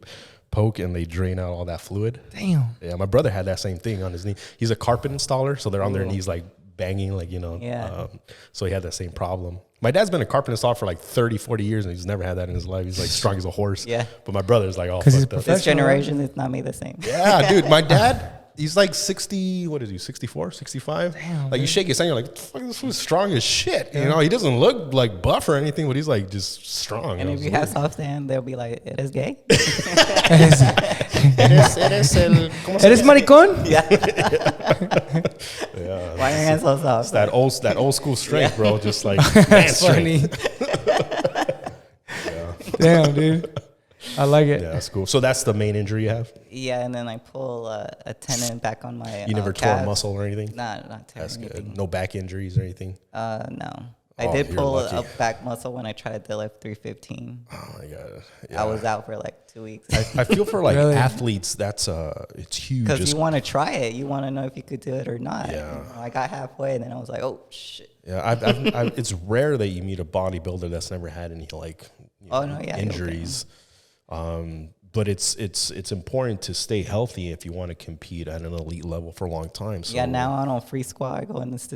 poke and they drain out all that fluid. Damn. Yeah, my brother had that same thing on his knee. He's a carpet installer, so they're on their knees like banging, like, you know. Yeah. So he had that same problem. My dad's been a carpet installer for like 30, 40 years, and he's never had that in his life. He's like strong as a horse. Yeah. But my brother's like all 'Cause he's fucked up. This generation is not made the same. Yeah, dude, my dad, he's like 60, what is he, 64, 65? Damn, like, you shake his hand, you're like, fuck, this fool's strong as shit. You know, he doesn't look like buff or anything, but he's like just strong. And if you have soft stand, they'll be like, "It is gay." ¿Eres maricón? Yeah. Yeah, Why are your hands so soft? it's that old school strength, bro. Just like man strength. Funny. Damn, dude. I like it. Yeah, that's cool. So that's the main injury you have? Yeah, and then I pull a tendon back on my. You never tore a calf. muscle or anything? Nah, not tearing That's anything. good. No back injuries or anything? No. I Oh, did you're pull lucky. a back muscle when I tried to deadlift 315. Oh my god. Yeah. I was out for like 2 weeks. I feel for like Really? athletes, that's it's huge. Because Just- you want to try it. You want to know if you could do it or not. Yeah. You know, I got halfway and then I was like, oh, shit. Yeah, it's rare that you meet a bodybuilder that's never had any like injuries. But it's important to stay healthy if you want to compete at an elite level for a long time. So Yeah, now I don't free squat. I go in this.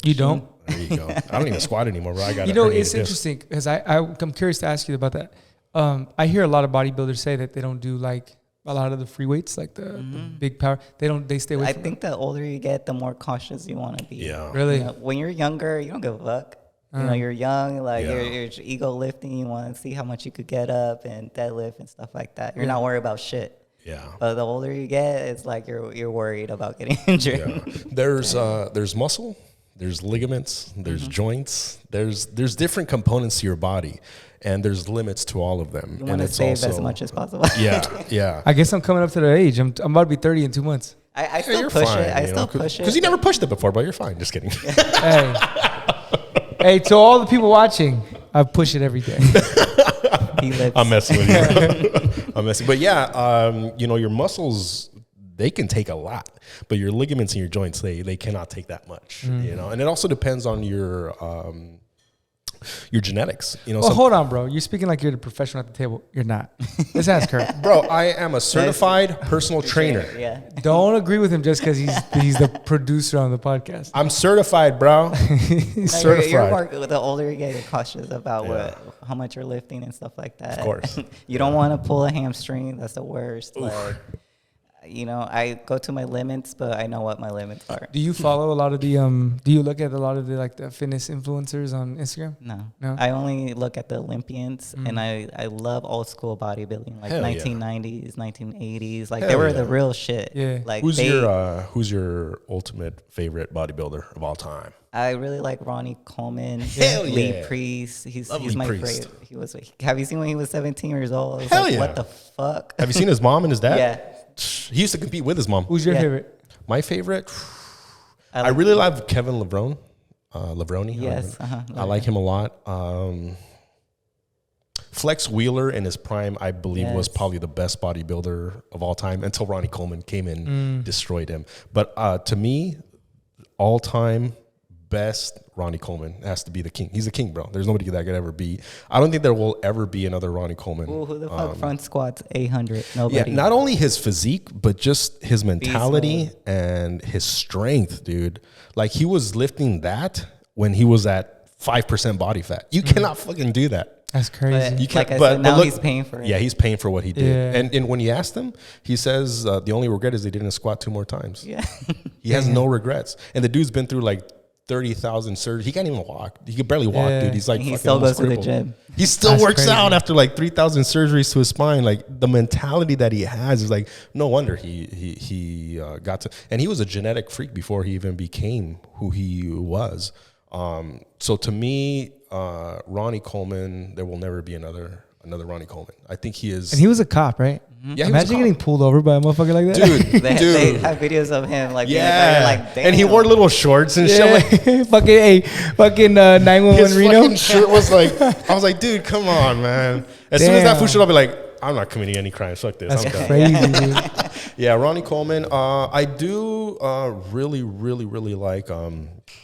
You don't? there you go. I don't even squat anymore, bro. I got You know, it's interesting because I'm curious to ask you about that. I hear a lot of bodybuilders say that they don't do like a lot of the free weights, like the big power. They stay away I from think the older you get, the more cautious you want to be. Yeah. Really? You know, when you're younger, you don't give a fuck. You know, you're young, like Yeah. you're ego lifting. You want to see how much you could get up and deadlift and stuff like that. You're not worried about shit. Yeah. But the older you get, it's like you're worried about getting injured. Yeah. There's muscle, there's ligaments, there's joints, there's different components to your body, and there's limits to all of them. You want to save as much as possible. Yeah. I guess I'm coming up to the age. I'm about to be 30 in 2 months. I still push it. I still push it. Because you never pushed it before, but you're fine. Just kidding. Hey, to all the people watching, I push it every day. I'm messing with you. I'm messing. But yeah, your muscles, they can take a lot, but your ligaments and your joints, they cannot take that much. And it also depends on your genetics. Well, hold on, bro. You're speaking like you're the professional at the table. You're not. Let's ask her. Bro, I am a certified personal trainer. Yeah. Don't agree with him just because he's the producer on the podcast. I'm certified, bro. Certified. You're more, the older you get, you're cautious about how much you're lifting and stuff like that. Of course. You don't want to pull a hamstring. That's the worst. Like, I go to my limits, but I know what my limits are. Do you follow a lot of the do you look at a lot of the fitness influencers on Instagram? No. No? I only look at the Olympians, and I love old school bodybuilding, like Hell yeah. 1990s, 1980s. Like Hell they were yeah. the real shit. Yeah. Like Who's your ultimate favorite bodybuilder of all time? I really like Ronnie Coleman. Hell Lee yeah. Priest. He's Love Lee my Priest. favorite. Have you seen when he was 17 years old? I was Hell like, yeah. what the fuck? Have you seen his mom and his dad? Yeah. He used to compete with his mom. Who's your Yeah. favorite? My favorite, I like really love Kevin Levrone. Levrone. Yes. I like him a lot. Flex Wheeler in his prime, I believe, was Yes. probably the best bodybuilder of all time until Ronnie Coleman came in, destroyed him. But to me, all time best, Ronnie Coleman has to be the king. He's the king, bro. There's nobody that could ever be. I don't think there will ever be another Ronnie Coleman. Ooh, who the fuck front squats 800? Nobody. Yeah, not only his physique, but just his mentality and his strength, dude. Like, he was lifting that when he was at 5% body fat. You cannot fucking do that. That's crazy. But You can't. like I but said, now look, he's paying for it. Yeah, he's paying for what he did. Yeah. And when you asked him, he says the only regret is they didn't squat 2 more times. Yeah. He has no regrets. And the dude's been through like 30,000 surgeries. He can't even walk. He can barely walk, dude. He's like, he fucking still goes almost to the crippled. gym. He still That's works crazy. out after like 3,000 surgeries to his spine. Like, the mentality that he has is like, no wonder he got to. And he was a genetic freak before he even became who he was. So to me, Ronnie Coleman, there will never be another Ronnie Coleman. I think he is. And he was a cop, right? Yeah, he was a Imagine cop. getting pulled over by a motherfucker like that. Dude, They have videos of him like, yeah, like, damn. and he wore little shorts and shit. Like, fucking 911 his Reno. fucking shirt was like, I was like, dude, come on, man. As soon as that food showed up, I'd be like, I'm not committing any crimes. Fuck this. That's I'm done. crazy, dude. Yeah, Ronnie Coleman. I do really like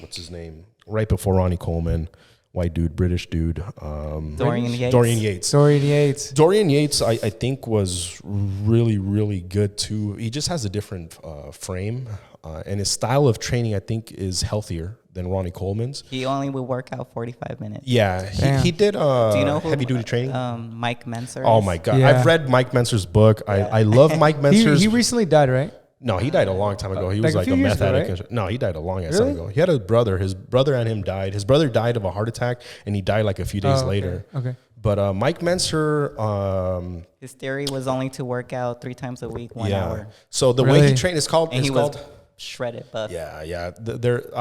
what's his name? Right before Ronnie Coleman, white dude, British dude. Dorian Yates. Dorian Yates. Dorian Yates. I think was really good too. He just has a different frame, and his style of training I think is healthier than Ronnie Coleman's. He only would work out 45 minutes. Yeah, he did Do you know who, heavy duty training. Mike Menser Oh is? my god, Yeah. I've read Mike Menser's book. I love Mike Menser's. He recently died, right? No, he died a long time ago. He Like was a like few a years meth ago, addict. right? And No, he died a long ass Really? time ago. He had a brother. His brother and him died. His brother died of a heart attack, and he died like a few days later. Okay. But Mike Menser, His theory was only to work out 3 times a week, 1 hour. So the way Really? he trained is called. And it's he called. was shredded buff. Yeah.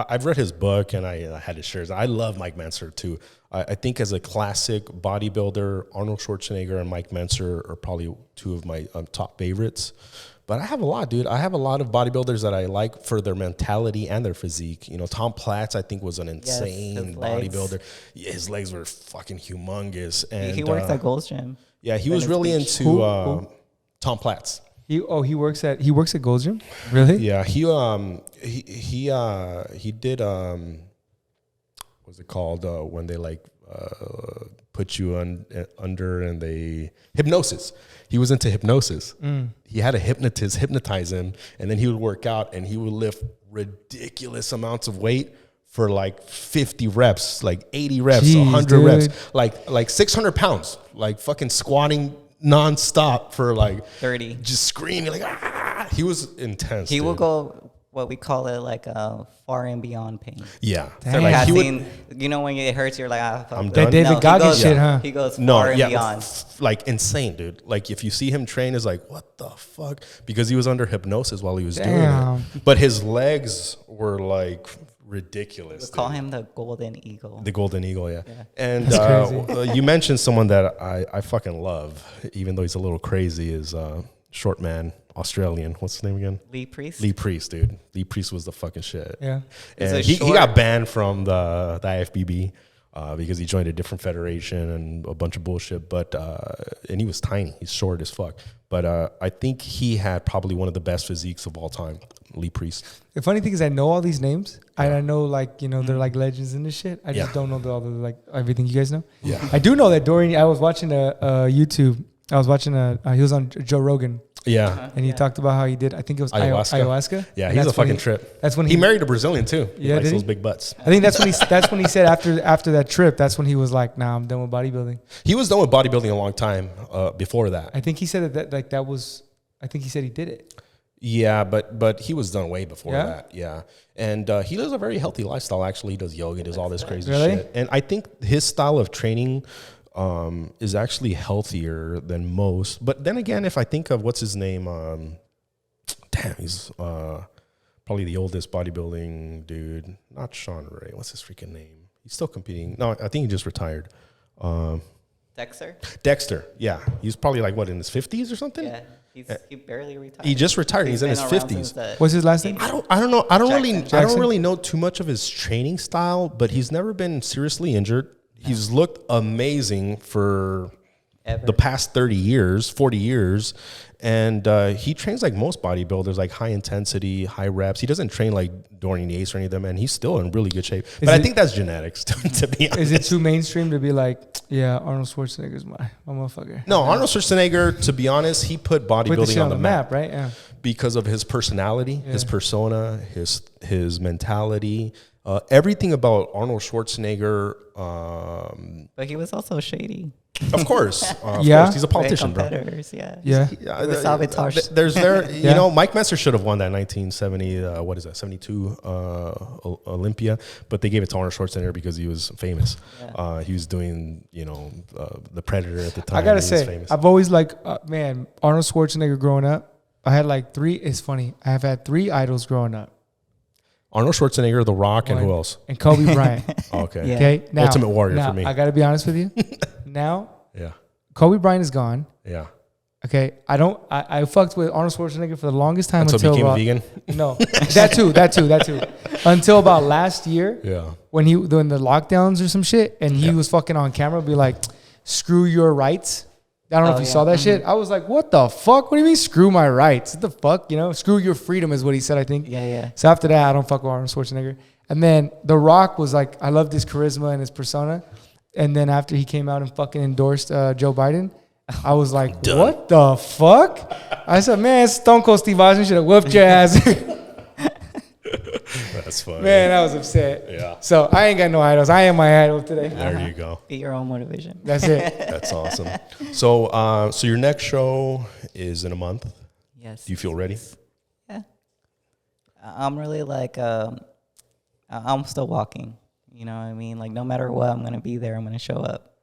I've read his book and I had his shirts. I love Mike Menser too. I think as a classic bodybuilder, Arnold Schwarzenegger and Mike Menser are probably 2 of my top favorites. But I have a lot, dude. I have a lot of bodybuilders that I like for their mentality and their physique. You know, Tom Platz, I think, was an insane his legs. bodybuilder. Yeah, his legs were fucking humongous. And He works at Gold's Gym. Yeah, he was really Beach. into Who? Tom Platz. He works at Gold's Gym? Really? Yeah, he did what's it called when they like put you under and they hypnosis. He was into hypnosis. He had a hypnotist hypnotize him, and then he would work out and he would lift ridiculous amounts of weight for like 50 reps, like 80 reps, Jeez, 100 dude. reps, like 600 pounds, like fucking squatting nonstop for like 30. just screaming like ah. He was intense. He dude. will go what we call it like far and beyond pain. Yeah. Damn. So Like, like he would- seen, you know, when it hurts, you're like, fuck I'm this. done. That David he Goggins goes- shit, huh? He goes No, far and yeah, beyond. like insane, dude. Like if you see him train, is like what the fuck? Because he was under hypnosis while he was doing Damn. it. But his legs were like ridiculous. We call dude. him the Golden Eagle. The Golden Eagle, yeah. Yeah. And That's crazy. you mentioned someone that I fucking love, even though he's a little crazy, is short man, Australian. What's his name again? Lee Priest. Lee Priest, dude. Lee Priest was the fucking shit. Yeah. He's And a he short- got banned from the IFBB because he joined a different federation and a bunch of bullshit. But and he was tiny. He's short as fuck. But I think he had probably one of the best physiques of all time, Lee Priest. The funny thing is, I know all these names. I know, like, you know, they're like legends in this shit. I just Yeah. don't know all the like everything you guys know. Yeah. I do know that Dorian. I was watching a YouTube. I was watching he was on Joe Rogan, Yeah. and he talked about how he did. I think it was Ayahuasca. ayahuasca. Yeah, And he's a that's when fucking trip. That's when He married a Brazilian too. He Yeah, likes did he? those big butts. I think that's when he said after that trip. That's when he was like, "Nah, I'm done with bodybuilding." He was done with bodybuilding a long time before that. I think he said that was. I think he said he did it. Yeah, but he was done way before Yeah? that. Yeah. And he lives a very healthy lifestyle, actually. He does yoga, he does all this crazy Really? shit. And I think his style of training is actually healthier than most. But then again, if I think of what's his name, he's probably the oldest bodybuilding dude. Not Sean Ray. What's his freaking name? He's still competing. No, I think he just retired. Dexter. Dexter. Yeah. He's probably like, what, in his 50s or something? Yeah. He barely retired. He just retired. He's in been his around 50s. since the What's his last name? I don't know. I don't Jackson? really know too much of his training style, but he's never been seriously injured. He's looked amazing for the past 30 years, 40 years. And he trains like most bodybuilders, like high intensity, high reps. He doesn't train like Dorian Yates or any of them, and he's still in really good shape. But I think that's genetics, to be honest. Is it too mainstream to be like, yeah, Arnold Schwarzenegger's my motherfucker? No, Arnold Schwarzenegger, to be honest, he put bodybuilding on the map, right? Yeah. Because of his personality, his persona, his mentality, everything about Arnold Schwarzenegger. But he was also shady. Of course, he's a politician, bro. Yeah. You know, Mike Messer should have won that 1970, 72 Olympia, but they gave it to Arnold Schwarzenegger because he was famous. Yeah. He was doing, you know, the Predator at the time. I gotta say, I've always liked, Arnold Schwarzenegger growing up. I had like three. It's funny. I have had three idols growing up. Arnold Schwarzenegger, The Rock, and who else? And Kobe Bryant. Okay. Yeah. Okay. Now, Ultimate Warrior for me. I got to be honest with you. Now, yeah, Kobe Bryant is gone. Yeah. Okay. I fucked with Arnold Schwarzenegger for the longest time until he became a vegan. No, that too. Until about last year. Yeah. When the lockdowns or some shit, and he was fucking on camera, be like, "Screw your rights." I don't know if you saw that shit. I was like, what the fuck? What do you mean, screw my rights? What the fuck? You know, screw your freedom is what he said, I think. Yeah. So after that, I don't fuck with Arnold Schwarzenegger. And then The Rock was like, I loved his charisma and his persona. And then after he came out and fucking endorsed Joe Biden, I was like, what the fuck? I said, man, Stone Cold Steve Austin should have whooped your ass. That's funny. Man, I was upset. Yeah. So I ain't got no idols. I am my idol today. There you go. Be your own motivation. That's it. That's awesome. So your next show is in a month. Yes. Do you feel ready? Yeah. I'm really like, I'm still walking. You know what I mean? Like, no matter what, I'm going to be there. I'm going to show up.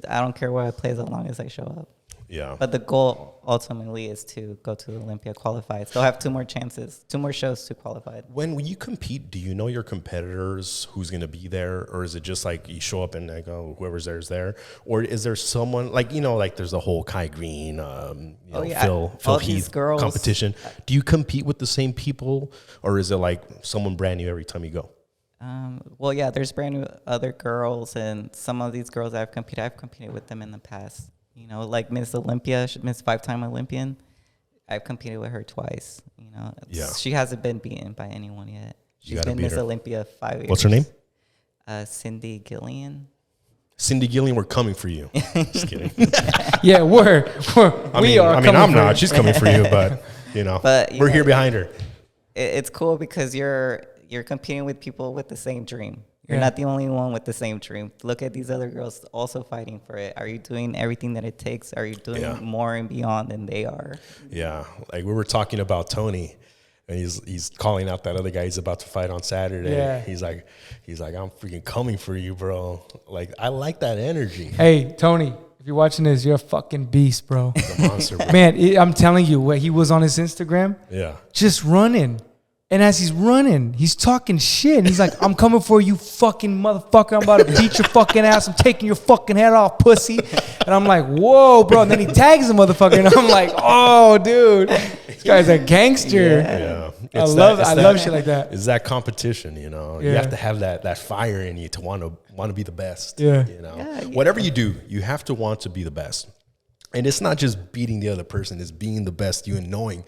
I don't care where I play as long as I show up. Yeah. But the goal ultimately is to go to the Olympia, qualify. Still have 2 more chances, 2 more shows to qualify. When you compete, do you know your competitors, who's going to be there? Or is it just like you show up and like, oh, whoever's there is there? Or is there someone like, you know, like there's the whole Kai Green, Phil Heath competition. Do you compete with the same people, or is it like someone brand new every time you go? Well, yeah, there's brand new other girls, and some of these girls I've competed with them in the past. You know, like Miss Olympia, Miss 5-time Olympian. I've competed with her twice. You know, she hasn't been beaten by anyone yet. She's been Miss Olympia 5 years. What's her name? Cindy Gillian. Cindy Gillian, we're coming for you. Just kidding. Yeah, we are. I'm not. She's coming for you, but you know, we're here behind her. It's cool because you're competing with people with the same dream. You're not the only one with the same dream. Look at these other girls also fighting for it. Are you doing everything that it takes? Are you doing more and beyond than they are? Yeah. Like we were talking about Tony, and he's calling out that other guy he's about to fight on Saturday. Yeah. He's like, I'm freaking coming for you, bro. Like, I like that energy. Hey, Tony, if you're watching this, you're a fucking beast, bro. He's a monster, bro. Man, I'm telling you, what he was on his Instagram. Yeah. Just running. And as he's running, he's talking shit. And he's like, I'm coming for you, fucking motherfucker. I'm about to beat your fucking ass. I'm taking your fucking head off, pussy. And I'm like, whoa, bro. And then he tags the motherfucker. And I'm like, oh, dude. This guy's a gangster. Yeah. I love shit like that. It's that competition, you know. You have to have that fire in you to want to be the best. Yeah. You know. Whatever you do, you have to want to be the best. And it's not just beating the other person, it's being the best you and knowing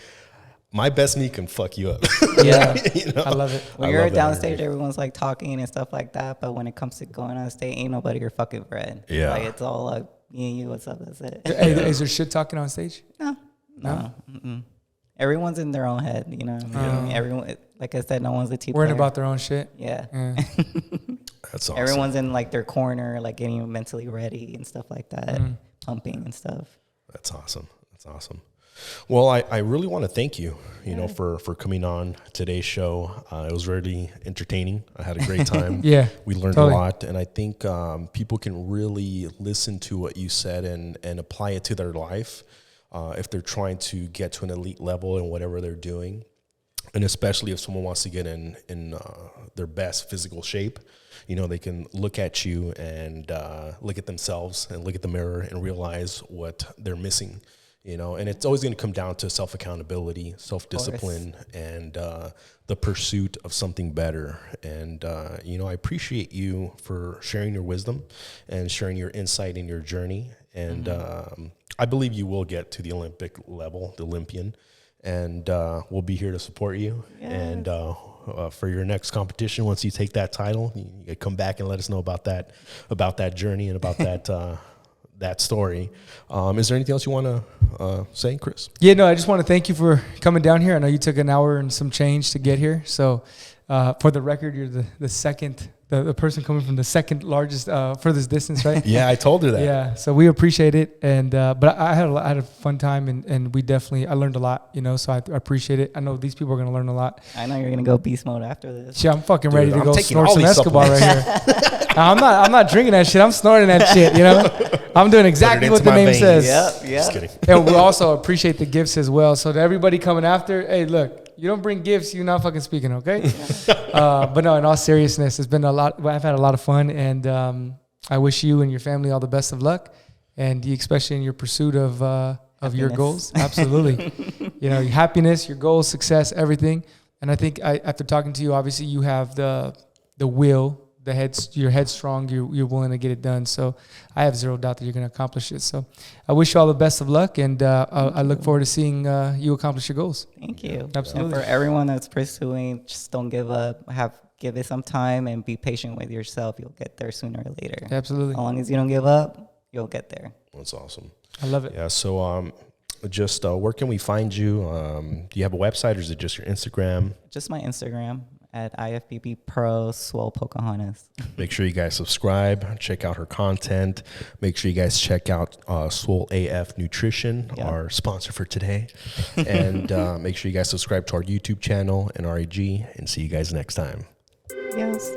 my best me can fuck you up. Yeah. You know? I love it. When you're downstage, everyone's like talking and stuff like that. But when it comes to going on stage, ain't nobody your fucking friend. Yeah. Like, it's all like, me and you, what's up, that's it. Hey, is there shit talking on stage? No. Mm-mm. Everyone's in their own head, you know what I mean? Everyone, like I said, no one's a team Worrying player. about their own shit. Yeah. That's awesome. Everyone's in like their corner, like getting mentally ready and stuff like that, pumping and stuff. That's awesome. Well, I really want to thank you, you know, for coming on today's show. It was really entertaining. I had a great time. Yeah. We learned a lot. And I think people can really listen to what you said and apply it to their life if they're trying to get to an elite level in whatever they're doing. And especially if someone wants to get in their best physical shape, you know, they can look at you and look at themselves and look at the mirror and realize what they're missing. You know, and it's always going to come down to self-accountability, self-discipline, and the pursuit of something better. And, you know, I appreciate you for sharing your wisdom and sharing your insight in your journey. and I believe you will get to the Olympic level, the Olympian, and we'll be here to support you. Yes. And for your next competition, once you take that title, you can come back and let us know about that journey and about that story. Is there anything else you want to say, Chris? Yeah, no, I just want to thank you for coming down here. I know you took an hour and some change to get here. So for the record, you're the second, the person coming from the second largest furthest distance, right? Yeah, I told her that. Yeah, so we appreciate it. And but I had a fun time, and I learned a lot, so I appreciate it. I know these people are going to learn a lot. I know you're going to go beast mode after this. Yeah, I'm fucking ready to I'm go taking snort all some these Escobar right here. I'm not drinking that shit. I'm snorting that shit, I'm doing exactly what the name says. Yep. Just kidding. And we also appreciate the gifts as well. So to everybody coming after, hey, look, you don't bring gifts, you're not fucking speaking, okay? But no, in all seriousness, it's been a lot. I've had a lot of fun, and I wish you and your family all the best of luck, and especially in your pursuit of your goals. Absolutely, your happiness, your goals, success, everything. And I think after talking to you, obviously you have the will. You're headstrong, you're willing to get it done. So I have zero doubt that you're going to accomplish it. So I wish you all the best of luck, and I look forward to seeing you accomplish your goals. Thank you. Absolutely. And for everyone that's pursuing, just don't give up. Give it some time and be patient with yourself. You'll get there sooner or later. Absolutely. As long as you don't give up, you'll get there. That's awesome. I love it. Yeah. So just where can we find you? Do you have a website, or is it just your Instagram? Just my Instagram at IFBB Pro Swole Pocahantas. Make sure you guys subscribe, check out her content. Make sure you guys check out Swole AF Nutrition, our sponsor for today. And make sure you guys subscribe to our YouTube channel and RAG, and see you guys next time. Yes.